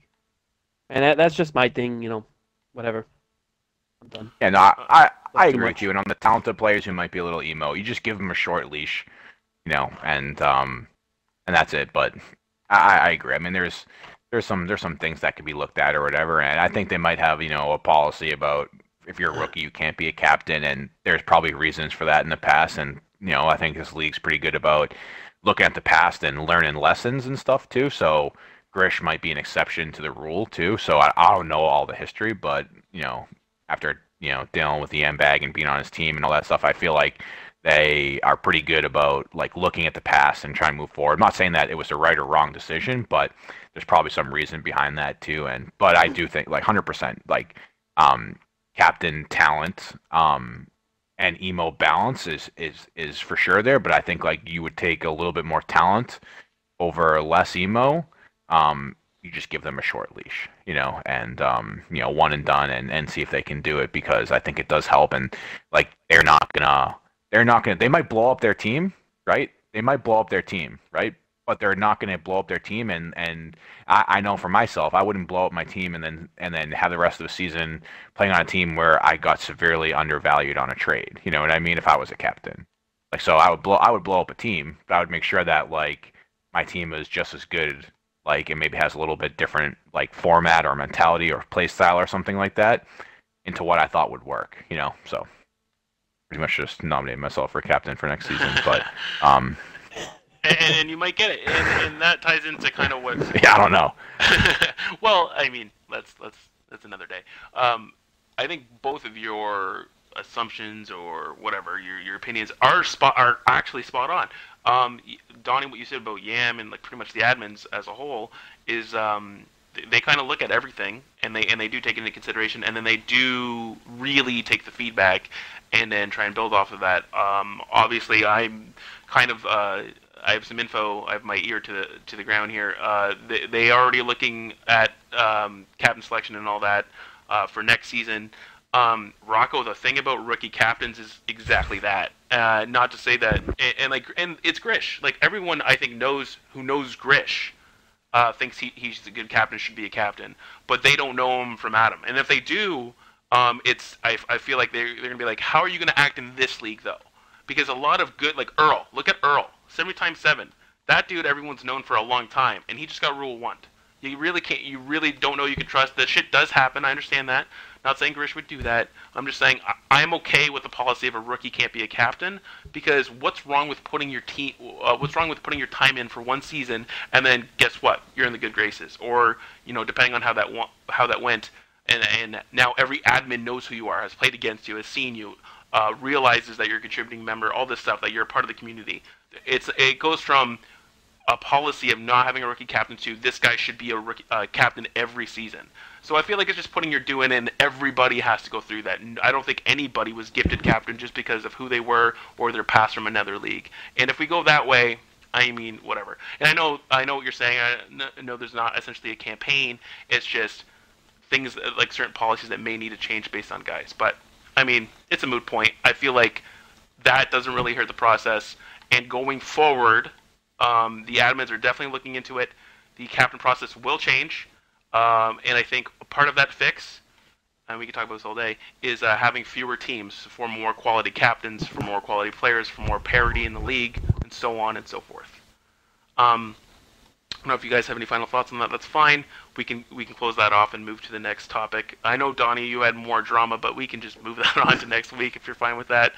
And that's just my thing, whatever. I'm done. Yeah, no, I agree with you. And on the talented players who might be a little emo, you just give them a short leash, and that's it. But I agree. I mean, there's some things that could be looked at or whatever, and I think they might have a policy about if you're a rookie you can't be a captain, and there's probably reasons for that in the past. And I think this league's pretty good about looking at the past and learning lessons and stuff too. So Grish might be an exception to the rule too. So I don't know all the history, but after dealing with the M bag and being on his team and all that stuff, I feel like they are pretty good about like looking at the past and trying to move forward. I'm not saying that it was the right or wrong decision, but there's probably some reason behind that too. But I do think like 100% like captain talent and emo balance is for sure there. But I think like you would take a little bit more talent over less emo. You just give them a short leash, and one and done, and see if they can do it, because I think it does help. And like they might blow up their team, right? They might blow up their team, right? But they're not going to blow up their team. And I know for myself, I wouldn't blow up my team and then have the rest of the season playing on a team where I got severely undervalued on a trade. You know what I mean? If I was a captain, like, so I would blow up a team, but I would make sure that like my team is just as good. Like, it maybe has a little bit different like format or mentality or play style or something like that into what I thought would work, so pretty much just nominated myself for captain for next season. But and you might get it, and that ties into kind of what yeah, I don't know. Well, I mean, that's another day. I think both of your assumptions or whatever your opinions are actually spot on. Donnie, what you said about Yam and like pretty much the admins as a whole is they kind of look at everything and they do take into consideration, and then they do really take the feedback and then try and build off of that. Obviously, I'm kind of I have some info. I have my ear to the ground here. They are already looking at captain selection and all that for next season. Rocco, the thing about rookie captains is exactly that. Not to say that, and it's Grish. Like, everyone I think knows Grish thinks he's a good captain, should be a captain, but they don't know him from Adam. And if they do, I feel like they're gonna be like, how are you gonna act in this league though? Because a lot of good, like Earl. Look at Earl, 70x7. That dude, everyone's known for a long time, and he just got rule 1. You really can't. You really don't know you can trust. That shit does happen. I understand that. Not saying Grish would do that. I'm just saying I'm okay with the policy of a rookie can't be a captain, because what's wrong with putting your team? What's wrong with putting your time in for one season and then guess what? You're in the good graces, or depending on how that went, and now every admin knows who you are, has played against you, has seen you, realizes that you're a contributing member, all this stuff, that you're a part of the community. It goes from a policy of not having a rookie captain to this guy should be a rookie captain every season. So I feel like it's just putting your due in, and everybody has to go through that. And I don't think anybody was gifted captain just because of who they were or their past from another league. And if we go that way, I mean, whatever. And I know what you're saying. I know there's not essentially a campaign. It's just things like certain policies that may need to change based on guys. But I mean, it's a moot point. I feel like that doesn't really hurt the process. And going forward, the admins are definitely looking into it. The captain process will change, and I think part of that fix, and we can talk about this all day, is having fewer teams for more quality captains, for more quality players, for more parity in the league, and so on and so forth. I don't know if you guys have any final thoughts on that. That's fine. We can close that off and move to the next topic. I know, Donnie, you had more drama, but we can just move that on to next week if you're fine with that.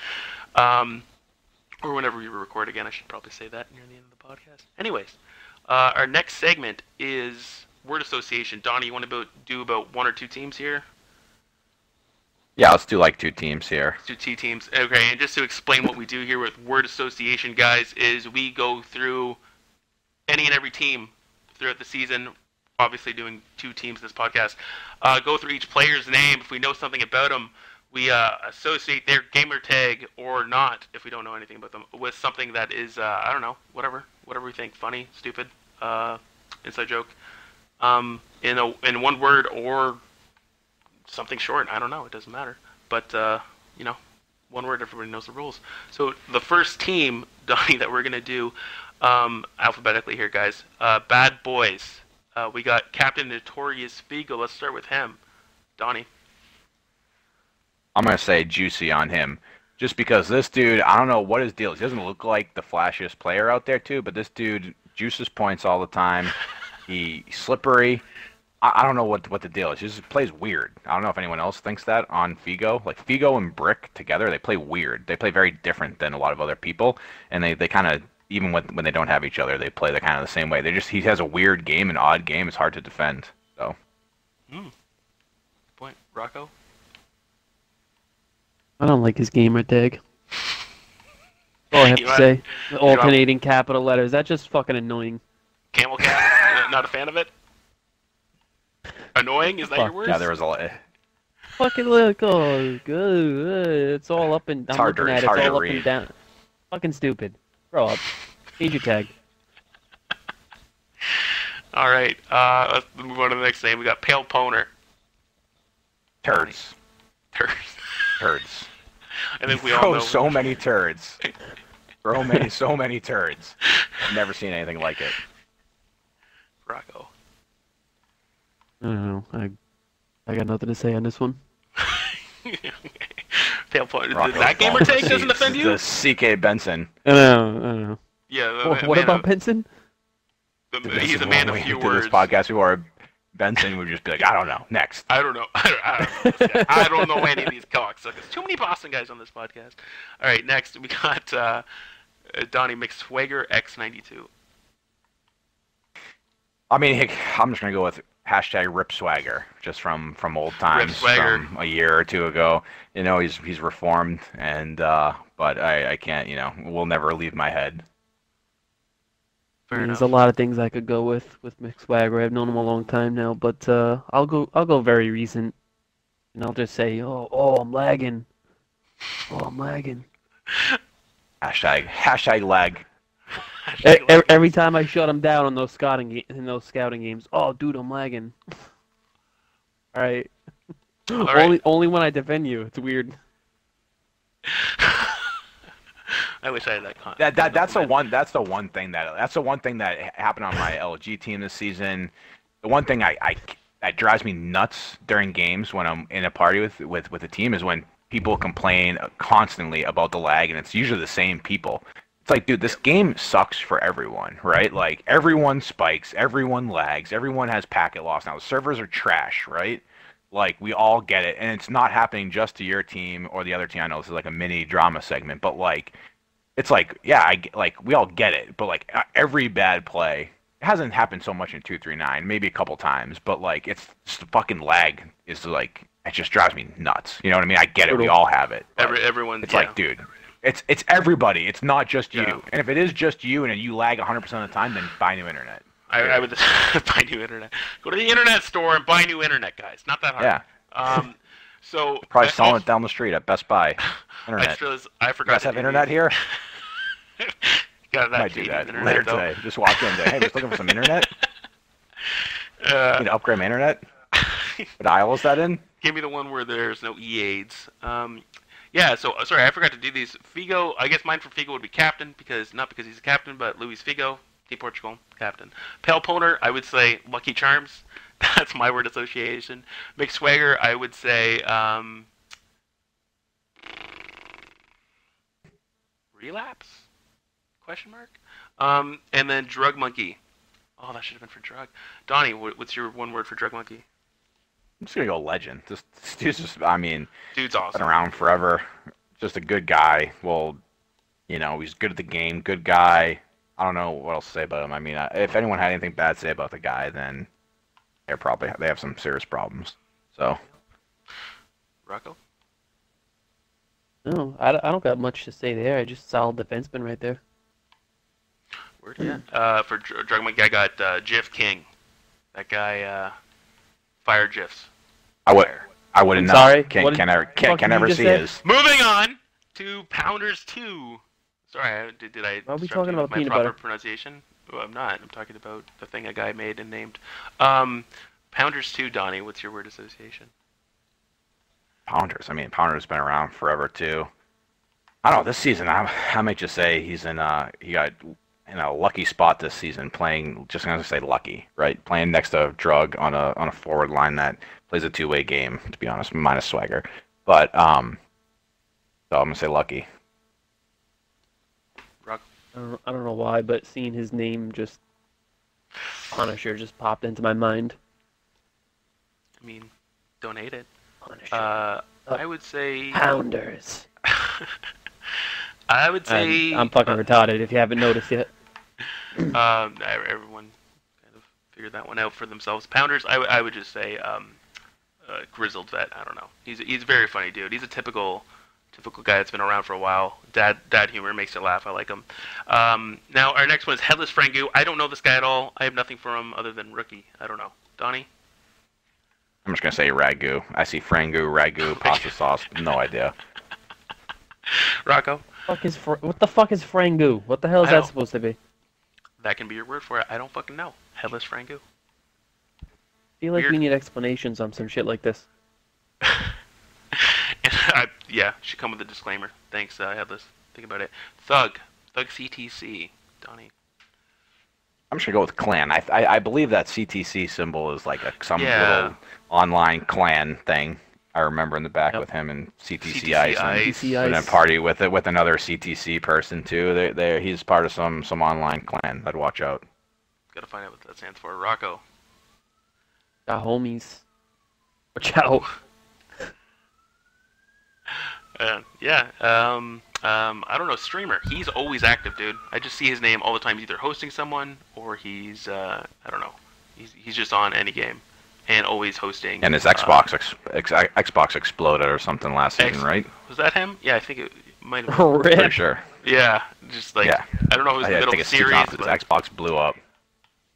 Or whenever we record again, I should probably say that near the end of the podcast. Anyways, our next segment is word association. Donnie, you want to do about 1 or 2 teams here? Yeah, let's do like 2 teams here. Let's do 2 teams. Okay, and just to explain what we do here with word association, guys, is we go through any and every team throughout the season, obviously doing 2 teams in this podcast, go through each player's name. If we know something about them, we associate their gamer tag or not, if we don't know anything about them, with something that is, I don't know, whatever we think, funny, stupid, inside joke, in one word or something short. I don't know, it doesn't matter. But, one word, everybody knows the rules. So the first team, Donnie, that we're going to do alphabetically here, guys, Bad Boys. We got Captain Notorious Figo. Let's start with him. Donnie. I'm going to say Juicy on him. Just because this dude, I don't know what his deal is. He doesn't look like the flashiest player out there, too, but this dude juices points all the time. He's slippery. I don't know what the deal is. He just plays weird. I don't know if anyone else thinks that on Figo. Like, Figo and Brick together, they play weird. They play very different than a lot of other people, and they kind of, even when they don't have each other, they play the kind of the same way. He has a weird game, an odd game. It's hard to defend. So. Point. Rocco? I don't like his gamer tag. That's all I have to say. The alternating capital letters. That's just fucking annoying. Camel Cat? Not a fan of it? Annoying? Is that your word? Yeah, there was a lot. Fucking look, it's all up and down. It's hard to read. And down. Fucking stupid. Grow up. Change your tag. All right, let's move on to the next name. We got Pale Poner. Turds. Turds. I think we all know. So many turds. So many turds. I've never seen anything like it. Rocco. I don't know. I got nothing to say on this one. Pale Poner. That gamer tag doesn't offend you? The C.K. Benson. I know. Yeah. What about Benson? He's a man of few words. This podcast before, Benson would just be like, I don't know. Next. I don't know. I don't know any of these cocksuckers. Too many Boston guys on this podcast. All right, next we got Donnie McSwagger X92. I mean, I'm just gonna go with hashtag RipSwagger, just from old times, from a year or 2 ago. You know, he's reformed, and but I can't. You know, will never leave my head. There's a lot of things I could go with McSwagger. I've known him a long time now, but I'll go very recent, and I'll just say, oh, I'm lagging. Oh, I'm lagging. Hashtag lag. Every time I shut him down on those scouting games, oh, dude, I'm lagging. All right. Only when I defend you. It's weird. I wish I had that. That's the one thing that happened on my LG team this season. The one thing that drives me nuts during games when I'm in a party with a team is when people complain constantly about the lag, and it's usually the same people. It's like, dude, this game sucks for everyone, right? Like, everyone spikes, everyone lags, everyone has packet loss. Now, the servers are trash, right? Like, we all get it, and it's not happening just to your team or the other team. I know this is like a mini drama segment, but like, it's like, yeah, we all get it, but like every bad play, it hasn't happened so much in 239, maybe a couple times, but like, it's just the fucking lag is like, it just drives me nuts. You know what I mean? I get it, we all have it. Everyone. It's like, dude. It's everybody. It's not just you. And if it is just you and you lag 100% of the time, then buy new internet. I would buy new internet. Go to the internet store and buy new internet, guys. Not that hard. Yeah. So probably selling it down the street at Best Buy. Internet. I forgot. You guys have internet here? Might do that later today. Just walk in and say, hey, just looking for some internet. Need to upgrade my internet. What aisle is that in? Give me the one where there's no E-aids. Yeah, so sorry, I forgot to do these. Figo, I guess mine for Figo would be captain, not because he's a captain, but Luis Figo, Team Portugal, captain. Pale Poner, I would say Lucky Charms. That's my word association. McSwagger, I would say Relapse? Question mark. And then Drug Monkey. Oh, that should have been for Drug. Donnie, what's your one word for Drug Monkey? I'm just gonna go legend. This dude's just, I mean, Dude's awesome. been around forever. Just a good guy. Well, you know, he's good at the game. Good guy. I don't know what else to say about him. I mean, if anyone had anything bad to say about the guy, then they have some serious problems. So, Rocco? No, I don't got much to say there. I just solid defenseman right there. Word, yeah. For Drug Monkey, I got Jiff King. That guy fired GIFs. I wouldn't know. Sorry. Can't ever see say? his. Moving on to Pounders 2. Sorry, did I? Are we disrupt talking you with about my peanut proper butter? pronunciation? Well, I'm not. I'm talking about the thing a guy made and named. Pounders 2, Donnie. What's your word association? Pounders. I mean, Pounders been around forever too. I don't know. This season, I might just say he got in a lucky spot this season, playing. Just gonna say lucky, right? Playing next to Drug on a forward line that plays a two-way game. To be honest, minus Swagger, but so I'm gonna say lucky. Rock. I don't know why, but seeing his name Punisher just popped into my mind. I mean, don't hate it. Punisher. I would say. Pounders. I would say. I'm fucking retarded if you haven't noticed yet. Everyone kind of figured that one out for themselves. Pounders, I would just say grizzled vet. I don't know. He's a very funny dude. He's a typical guy that's been around for a while. Dad humor makes you laugh. I like him. Now our next one is Headless Frangu. I don't know this guy at all. I have nothing for him other than rookie. I don't know. Donnie? I'm just gonna say ragu. I see ragu, pasta sauce. No idea. Rocco? What the fuck is Frangu? What the hell is I that don't- supposed to be? That can be your word for it. I don't fucking know. Headless Frangu. I feel like Weird. we need explanations on some shit like this. Yeah, should come with a disclaimer. Thanks, Headless. Think about it. Thug CTC. Donnie. I'm just gonna go with clan. I believe that CTC symbol is like some Yeah. little online clan thing. I remember in the back with him and CTC Ice. CTC And Ice. a party with another CTC person too. He's part of some online clan. I'd watch out. Gotta find out what that stands for. Rocco. Got homies. Watch out. I don't know, streamer. He's always active, dude. I just see his name all the time. He's either hosting someone or he's I don't know. He's just on any game and always hosting. And his Xbox Xbox exploded or something last season, right? Was that him? Yeah, I think it might have been. Rip. Pretty sure. Yeah, just like Yeah. I don't know if it was the I middle think of it's the series. off. His But, Xbox blew up.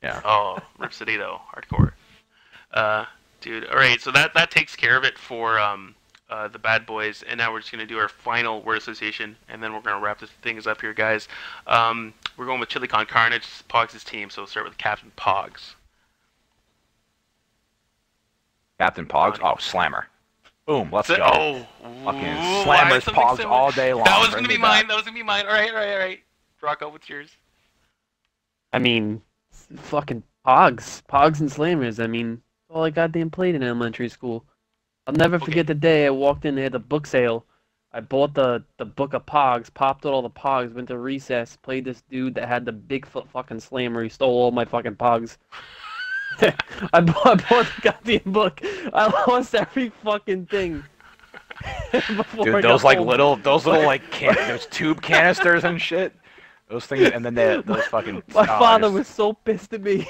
Yeah. oh, Ripsodito, hardcore. Dude, all right. So that takes care of it for the bad boys, and now we're just gonna do our final word association, and then we're gonna wrap this things up here, guys. We're going with Chili Con Carnage, Pogs' team. So we'll start with Captain Pogs. Captain Pogs. Oh, Slammer. Boom. Let's go. Oh, Fucking ooh, Slammers something Pogs similar. all day long. That was Bring gonna be me back. mine. That was gonna be mine. All right. Rocco, what's yours? I mean, fucking Pogs. Pogs and Slammers. I mean, all I goddamn played in elementary school. I'll never forget the day I walked in, they had the book sale. I bought the book of Pogs, popped out all the Pogs, went to recess, played this dude that had the Bigfoot fucking Slammer. He stole all my fucking Pogs. I bought the goddamn book. I lost every fucking thing. before I Dude, got those home. little those tube canisters and shit. Those things, and then those fucking. My father was so pissed at me.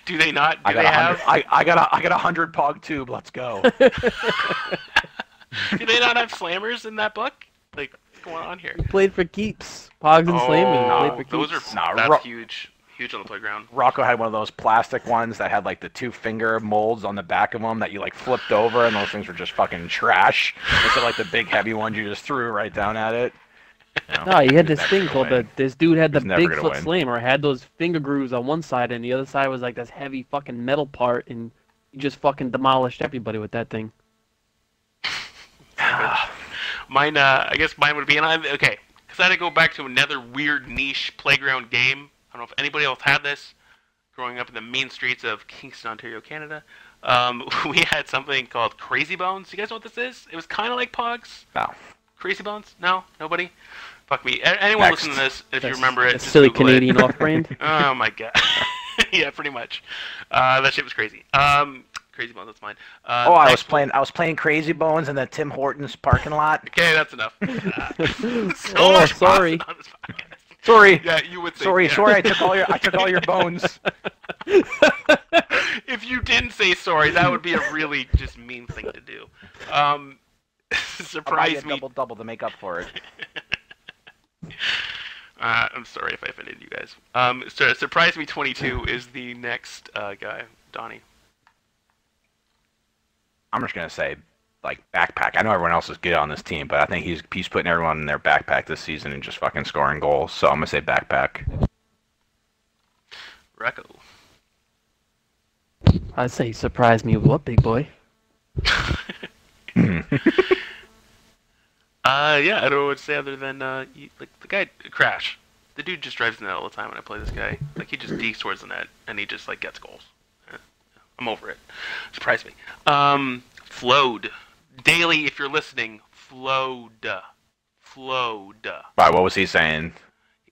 Do they not? I Do they got have? I got 100 Pog tube. Let's go. Do they not have slammers in that book? Like, what's going on here? He played for keeps. Pogs and Slammers no, played for Those keeps. are that's huge on the playground. Rocco had one of those plastic ones that had like the 2-finger molds on the back of them that you like flipped over, and those things were just fucking trash. Instead of like the big heavy ones you just threw right down at it. No, he had this Never thing gonna called win. this dude had the He's never gonna Bigfoot win. Slammer, had those finger grooves on one side, and the other side was like this heavy fucking metal part, and he just fucking demolished everybody with that thing. but mine, I guess mine would be, okay, because I had to go back to another weird niche playground game. I don't know if anybody else had this. Growing up in the mean streets of Kingston, Ontario, Canada, we had something called Crazy Bones. You guys know what this is? It was kind of like Pogs. No. Crazy Bones? No? Nobody? Fuck me. Anyone Next. listening to this, if you remember it, That's just silly Google Canadian it. off-brand. Oh my god. Yeah, pretty much. That shit was crazy. Crazy Bones, that's mine. I was playing Crazy Bones in the Tim Hortons parking lot. Okay, that's enough. Oh, much sorry. on this podcast. Sorry. Yeah, you would say. Sorry, yeah. sorry. I took all your bones. If you didn't say sorry, that would be a really just mean thing to do. I'll buy you Surprise a me. double to make up for it. I'm sorry if I offended you guys. Surprise Me 22 is the next guy, Donnie. I'm just gonna say, like, backpack. I know everyone else is good on this team, but I think he's putting everyone in their backpack this season and just fucking scoring goals. So I'm gonna say backpack. Recco. I'd say surprise me with what, big boy? Yeah, I don't know what to say other than like the guy Crash. The dude just drives the net all the time when I play this guy. Like he just dekes towards the net and he just like gets goals. I'm over it. Surprise me. Flowed. Daily, if you're listening, Flowed. Flowed. Right, what was he saying?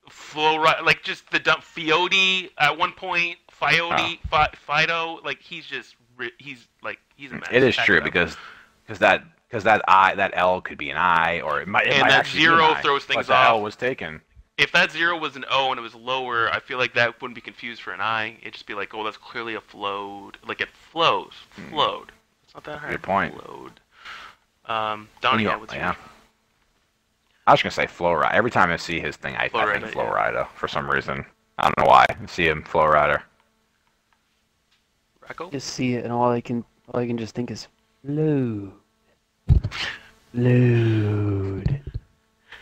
Flow right, like just the dump. Fiode at one point. Fido. Like he's a mess. It is Back true up. because that L could be an I or it might. And might that actually be an zero I, throws things but the off. L was taken. If that 0 was an O and it was lower, I feel like that wouldn't be confused for an I. It'd just be like, oh, that's clearly a flowed. Like it flows. Flowed. It's not that hard. Good point. Flowed. Donnie, what's yeah. yours? I was gonna say Flowrider. Every time I see his thing, I think Flowrider, Flowrider for some reason. I don't know why. I see him Flowrider. Racco? Just see it, and all I can just think is load. Load.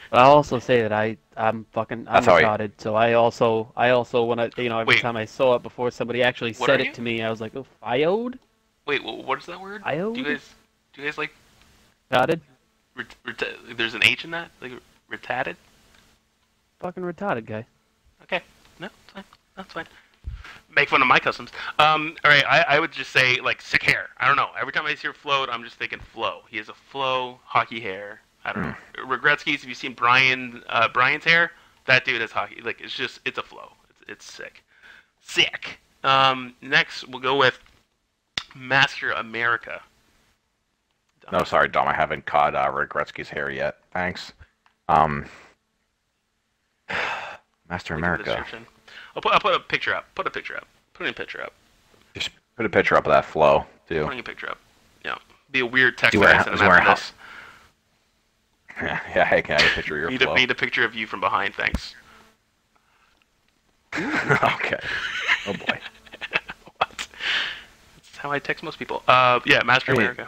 But I'll also say that I'm That's how retarded. So I also when every Wait. time I saw it before somebody actually What said are it you? to me, I was like, oh, fiode? Wait, what is that word? Iode? Do you guys like Retarded? there's an H in that? Like retarded? Fucking retarded guy. Okay. No, it's fine. That's fine. Make fun of my customs. Alright, I would just say, like, sick hair. I don't know. Every time I hear flowed, I'm just thinking flow. He has a flow, hockey hair. I don't know. Regretsky's, have you seen Brian's hair? That dude has hockey. Like, it's a flow. It's sick. Sick. Next, we'll go with Master America. No, sorry, Dom. I haven't caught Rick Gretzky's hair yet. Thanks. Master Link in the America. description. I'll put a picture up. Putting a picture up. Just put a picture up of that flow too. Putting a picture up. Yeah. Be a weird text Do you wear- accent is he wearing after this. Yeah, hey, can I get a picture of your flow? Need a picture of you from behind, thanks. Okay. Oh boy. What? That's how I text most people. Yeah, Master Hey. America.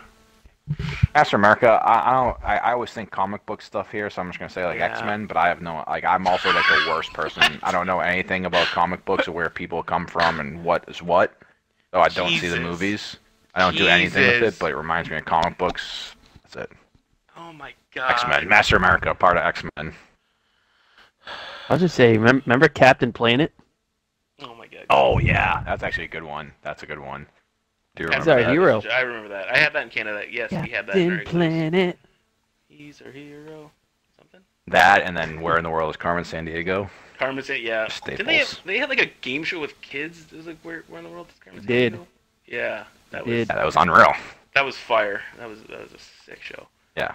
Master America. I always think comic book stuff here, so I'm just gonna say like Yeah. X-Men, but I have no like. I'm also like the worst person. I don't know anything about comic books or where people come from and what is what. So I don't see Jesus. the movies. I don't do anything with Jesus. it, but it reminds me of comic books. That's it. Oh my god. X-Men. Master America, part of X-Men. I'll just say, remember Captain Planet? Oh my god. Oh yeah, that's actually a good one. That's a good one. Do you That's remember our that? hero. I remember that. I had that in Canada. Yes, we had that. in Captain our Planet. He's our hero. Something. That and then Where in the World is Carmen Sandiego? Carmen San, yeah. Staples. Didn't they had like a game show with kids? It was like where in the world is Carmen San Did. Diego? Yeah, that Did. was Yeah, that was unreal. that was fire. That was a sick show. Yeah.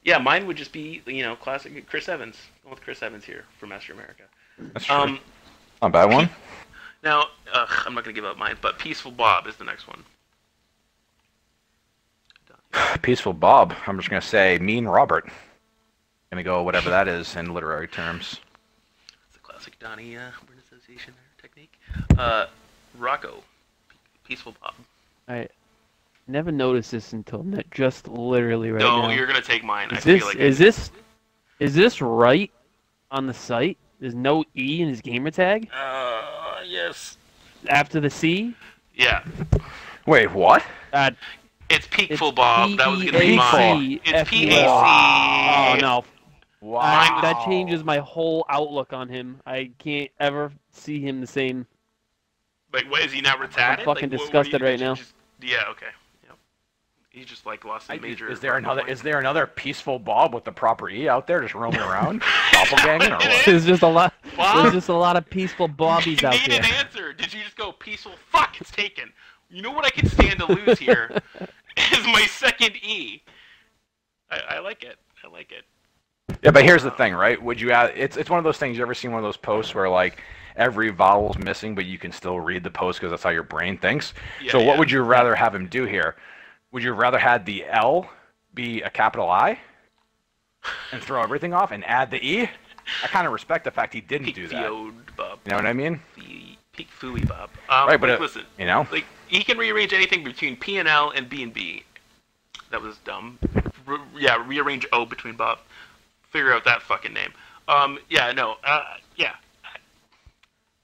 Yeah, mine would just be classic Chris Evans. Going with Chris Evans here for Master America. That's true. Not a bad one. Now, I'm not gonna give up mine, but Peaceful Bob is the next one. Peaceful Bob. I'm just gonna say Mean Robert. Gonna go whatever that is in literary terms. It's a classic Donnie word association technique. Rocco, Peaceful Bob. I never noticed this until just literally right No, now. you're gonna take mine. I Is feel this like is this right on the site? There's no E in his gamer tag Yes. after the C. Yeah. Wait, what? It's Peakful, It's Bob. That was gonna be mine. It's P-A-C-F-U-L. PAC. Oh no, Wow. that changes my whole outlook on him. I can't ever see him the same. Like, what is he now retired? fucking Like, disgusted right did you now. Yeah, okay. Yep. He just like lost a major. Is there another peaceful Bob with the proper E out there just roaming around, doppelganging, or what? There's just a lot. Wow. There's just a lot of peaceful bobbies You out need there. an answer. Did you just go peaceful? Fuck, it's taken. You know what I can stand to lose here is my second E. I like it. I like it. Yeah, but here's the thing, right? Would you add? It's one of those things. You ever seen one of those posts where like every vowel's missing, but you can still read the post because that's how your brain thinks. Yeah, So yeah. what would you rather have him do here? Would you rather have the L be a capital I and throw everything off and add the E? I kind of respect the fact he didn't Peak do that. Fiode, Bob. You know what I mean? Peak Fooey, Bob. Right, but listen, you know, like he can rearrange anything between P and L and B and B. That was dumb. Rearrange O between Bob. Figure out that fucking name.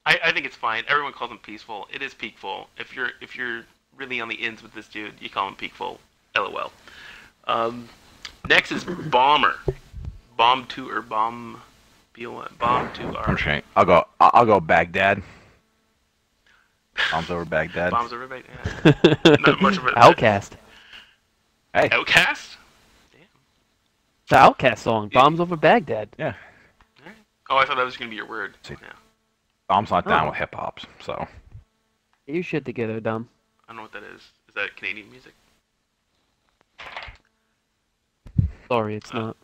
I think it's fine. Everyone calls him Peaceful. It is Peakful. If you're really on the ins with this dude, you call him Peakful. LOL. Next is Bomber. Bomb 2 or Bomb B1. Bomb 2R. I'm sure. I'll go Baghdad. Bombs over Baghdad. Bombs over Baghdad. Not much of it. Outcast. Hey. Outcast? Damn. It's an Outcast song. Bombs over Baghdad. Yeah. Alright. Oh, I thought that was gonna be your word. See. Yeah. Bomb's not down Oh. with hip hops, so. Get your shit together, dumb. I don't know what that is. Is that Canadian music? Sorry, it's not.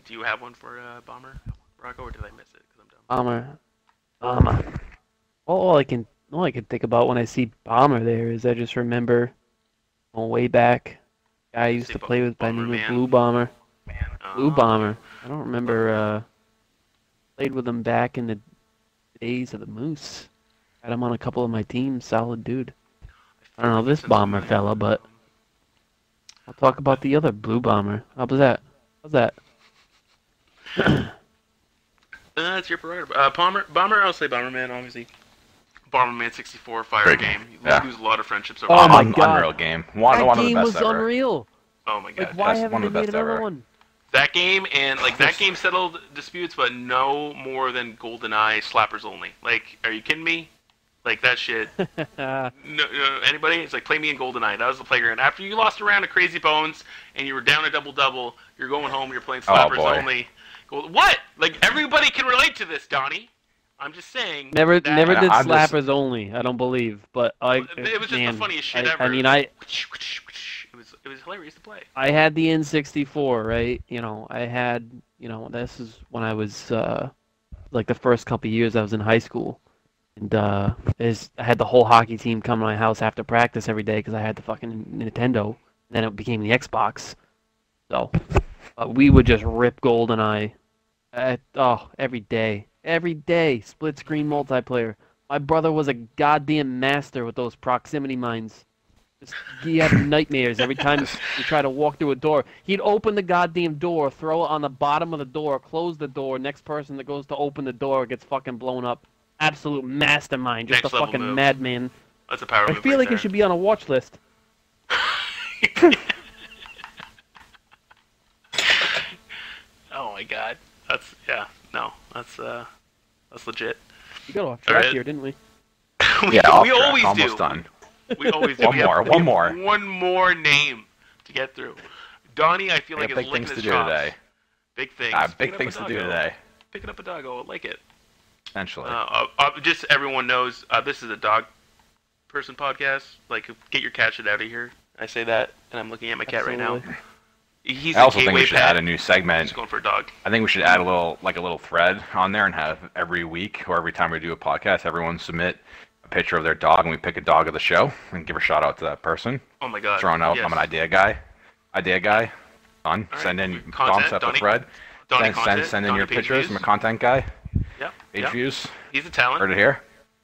Do you have one for Bomber, Rocco, or did I miss it? Because I'm dumb. Bomber. All I can think about when I see Bomber there is I just remember going way back. Guy I used to play with by the name of Bomberman. Blue Bomber. Blue Oh, Bomber. I don't remember. Played with him back in the days of the Moose. Had him on a couple of my teams. Solid dude. I don't know this Bomber fella, but I'll talk about the other Blue Bomber. How was that? How's that? That's your prerogative. Bomber, I'll say Bomberman, obviously. Bomberman 64, fire Great game. game. You Yeah. lose a lot of friendships over Oh that. my God. Unreal game. One That of the game best was ever. unreal. Oh my god. Like, why That's haven't one they of the made best another ever. one? That game and like that game settled disputes, but no more than GoldenEye slappers only. Like, are you kidding me? Like that shit. No, anybody? It's like play me in GoldenEye. That was the playground. After you lost a round of Crazy Bones and you were down a double, you're going home. You're playing slappers boy. only. What? Like everybody can relate to this, Donnie. I'm just saying. Never that- did I'm just- slappers only. I don't believe, but It was just man, the funniest shit I ever. mean, It was hilarious to play. I had the N64, right? You know, I had, this is when I was like the first couple of years I was in high school, and I had the whole hockey team come to my house after practice every day because I had the fucking Nintendo. And then it became the Xbox, so we would just rip GoldenEye, every day, split screen multiplayer. My brother was a goddamn master with those proximity mines. He had nightmares every time you try to walk through a door. He'd open the goddamn door, throw it on the bottom of the door, close the door. Next person that goes to open the door gets fucking blown up. Absolute mastermind, just Next a level fucking move. madman. That's a power I move feel right like there. it should be on a watch list. Oh my god. That's legit. We got off track Alright. here, didn't we? we Yeah, off track, always almost do. done. We always do. One We have- more, we one have more. One more name to get through. Donnie, I feel We like have is big licking things his to do chops. today. Big things. Big Picking up things a to do doggo. today. Picking up a doggo. I like it. Essentially. Just everyone knows this is a dog person podcast. Like, get your cat shit out of here. I say that, and I'm looking at my cat right now. Absolutely. He's I also a think we gateway should pet. add a new segment. He's going for a dog. I think we should add a little thread on there and have every week or every time we do a podcast, everyone submit a picture of their dog and we pick a dog of the show and give a shout out to that person. Oh my god. Throwing out, Yes. I'm an idea guy. Idea guy. Done. All Send right. in Content, bombs up the Donnie- thread. Donnie Send content, in Donnie your page pictures. views. I'm a content guy. Yep. Page Yep. views. He's a talent. Heard it here.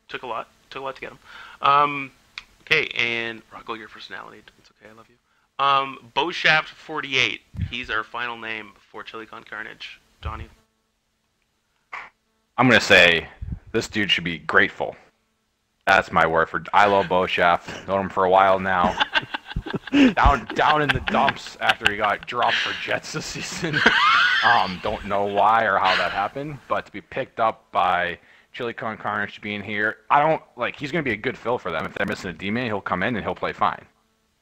Took a lot to get him. Okay, and Rocco, your personality. It's okay, I love you. Bowshaft48. He's our final name for ChiliCon Carnage. Donnie. I'm gonna say this dude should be grateful. That's my word for. I love Bo Shaft. Known him for a while now. down in the dumps after he got dropped for Jets this season. Don't know why or how that happened, but to be picked up by Chili Con Carnage being here, I don't like. He's going to be a good fill for them. If they're missing a D-man, he'll come in and he'll play fine.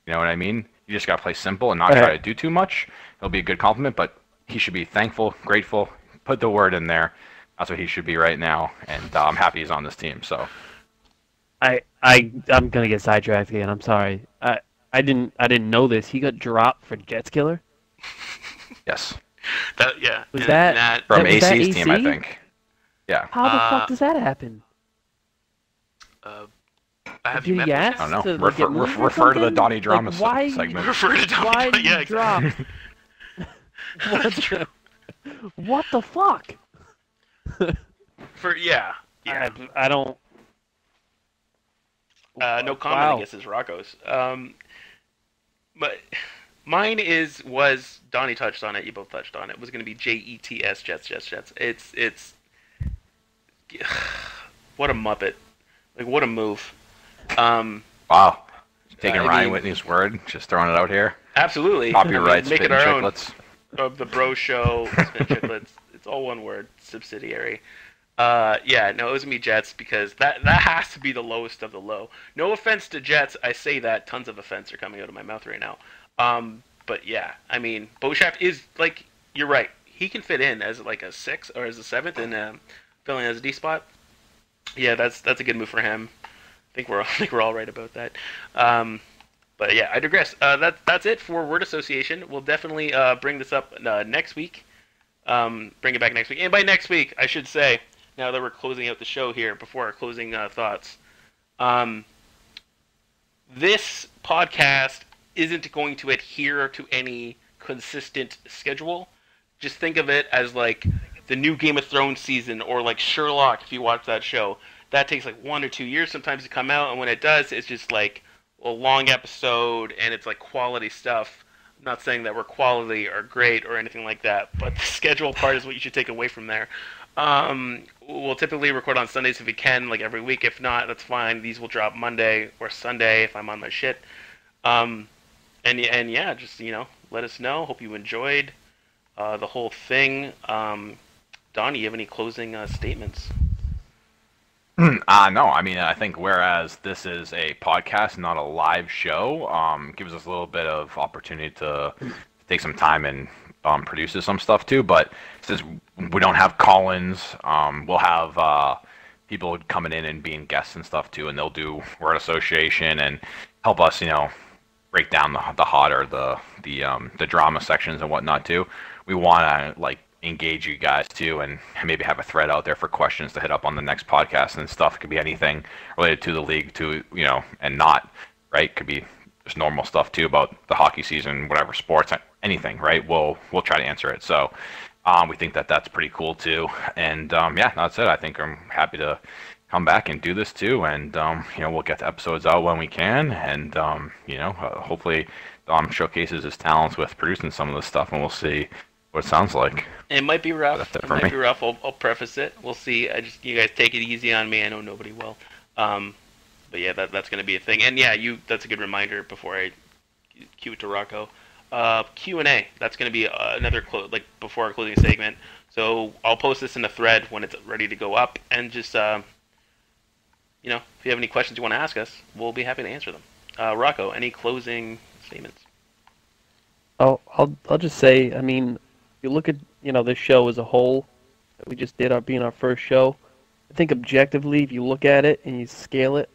You know what I mean? You just got to play simple and not try to do too much. It'll be a good compliment, but he should be thankful, grateful. Put the word in there. That's what he should be right now, and I'm happy he's on this team. So, I'm gonna get sidetracked again. I'm sorry. I didn't know this. He got dropped for Jets killer. yes. Was that from was AC's that team? I AC? think. Yeah. How the fuck does that happen? Have Did you he met ask Bush? I don't know. to, like, get moved or Refer to the something? Donnie Drama Like, why- segment. Refer to Donnie. Why did Yeah, he drop? That's true. What the fuck? Yeah. I don't. No comment, Wow. I guess, is Rocco's. But mine was Donnie touched on it. You both touched on it. Was going to be Jets. It's what a muppet. Like, what a move. Wow. Taking I Ryan mean- Whitney's word, just throwing it out here. Absolutely. Copyright make it Spit our and own. Chicklets. Of the Bro Show, Spin Chicklets. It's all one word. Subsidiary. Yeah, no, it was me Jets because that has to be the lowest of the low. No offense to Jets, I say that. Tons of offense are coming out of my mouth right now. But yeah, I mean, Beauchamp is like, you're right. He can fit in as like a 6 or as a 7th and filling as a D spot. Yeah, that's a good move for him. I think we're all right about that. But yeah, I digress. That's it for word association. We'll definitely bring this up next week. Bring it back next week. And by next week, I should say, now that we're closing out the show here, before our closing thoughts, this podcast isn't going to adhere to any consistent schedule. Just think of it as like the new Game of Thrones season, or like Sherlock, if you watch that show. That takes like 1 or 2 years sometimes to come out, and when it does, it's just like a long episode, and it's like quality stuff. I'm not saying that we're quality or great or anything like that, but the schedule part is what you should take away from there. We'll typically record on Sundays if we can, like every week. If not, that's fine. These will drop Monday or Sunday if I'm on my shit. And yeah, just, let us know. Hope you enjoyed the whole thing. Donnie, you have any closing statements? No, I mean, I think whereas this is a podcast, not a live show, gives us a little bit of opportunity to take some time and produce some stuff too. But since we don't have call-ins, we'll have people coming in and being guests and stuff too, and they'll do word association and help us, break down the hot or the drama sections and whatnot too. We want to engage you guys too, and maybe have a thread out there for questions to hit up on the next podcast and stuff. It could be anything related to the league, and not, right? Could be just normal stuff too about the hockey season, whatever, sports, anything, right? We'll try to answer it. So we think that that's pretty cool too. And yeah, that's it. I think I'm happy to come back and do this too. And we'll get the episodes out when we can. And hopefully Dom showcases his talents with producing some of this stuff, and we'll see what it sounds like. It might be rough. It might be rough. I'll preface it. We'll see. You guys take it easy on me. I know nobody will. But yeah, that's going to be a thing. And yeah, that's a good reminder before I cue it to Rocco. Q&A. That's going to be another before our closing segment. So I'll post this in a thread when it's ready to go up, and just if you have any questions you want to ask us, we'll be happy to answer them. Rocco, any closing statements? Oh, I'll just say, I mean, if you look at this show as a whole that we just did, being our first show, I think objectively, if you look at it and you scale it,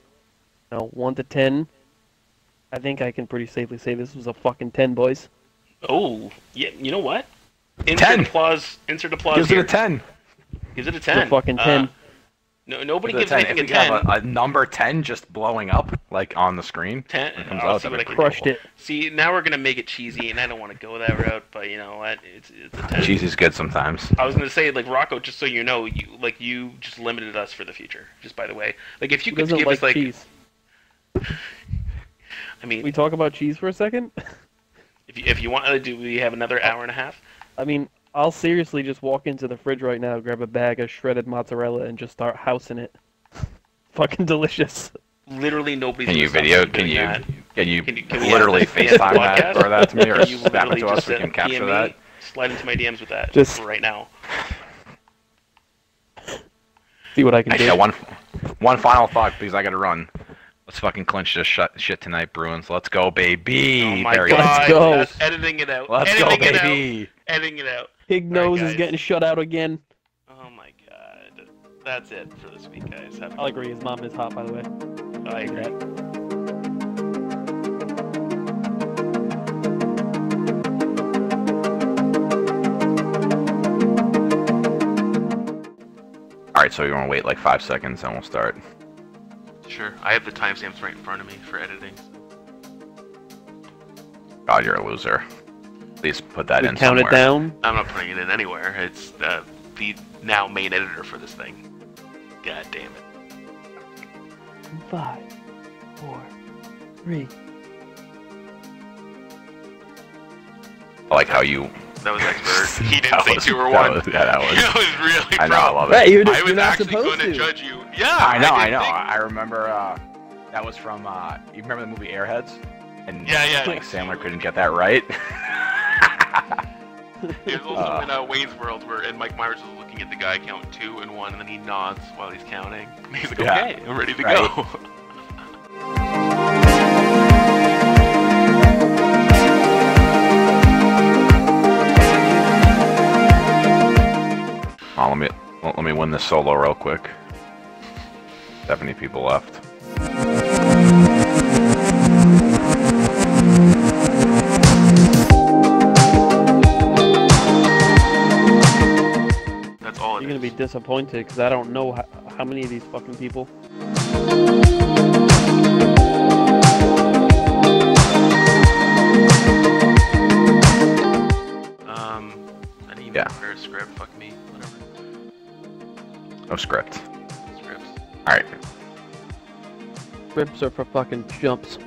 1 to 10, I think I can pretty safely say this was a fucking 10, boys. Oh, yeah. You know what? 10. Insert applause Gives here. it a 10. Gives it a It's 10. a fucking 10. Nobody Gives gives it a 10. anything If a we 10. have a number 10 just blowing up on the screen, 10. when it comes I'll out, see that'd what be I can pretty Crushed cool. it. See, now we're gonna make it cheesy, and I don't want to go that route. But you know what? It's a 10. Cheese is good sometimes. I was gonna say, Rocco, just so you know, you just limited us for the future. Just by the way, if you Who could doesn't give like us cheese? I mean, We talk about cheese for a second? if you want, do we have another hour and a half? I mean, I'll seriously just walk into the fridge right now, grab a bag of shredded mozzarella, and just start housing it. Fucking delicious. Literally nobody's. Can you gonna stop video? us from Can doing you that. Can you Can we literally have this at the FaceTime that podcast? or that to me or Can you snap it literally to us? just We can capture DM me, that. slide into my DMs with that Just- right now. See what I can do. Yeah, one final thought, please. I gotta run. Let's fucking clinch this shit tonight, Bruins. Let's go, baby. Oh my There god, he is. Let's go. That's editing it out. Let's editing go, it baby. out. Editing it out. Pig nose Alright, is guys. getting shut out again. Oh my god. That's it for this week, guys. I'll agree. His mom is hot, by the way. I agree. All right, so you're gonna wait like 5 seconds and we'll start. Sure. I have the timestamps right in front of me for editing. God, you're a loser. Please put that We in count somewhere. it down. I'm not putting it in anywhere. It's the now main editor for this thing. God damn it. 5, 4, 3. I like how you. That was expert. He didn't That say was- 2 or that 1. was- yeah, that was- That was really I know, I proud. love Hey, it. you're, I was you're not actually supposed going to to. judge you. Yeah, I know, I didn't know. think- I remember that was from. You remember the movie Airheads? And Yeah. like Sandler couldn't get that right. It was also in Wayne's World and Mike Myers is looking at the guy count 2 and 1, and then he nods while he's counting. And he's like, Yeah. okay, I'm ready to Right. go. Oh, let me win this solo real quick. 70 people left. That's all it You're gonna be is. disappointed because I don't know how many of these fucking people. I didn't even Yeah. prepare a script. Fuck me. Whatever. No script. Scripts. All right. Rips are for fucking jumps.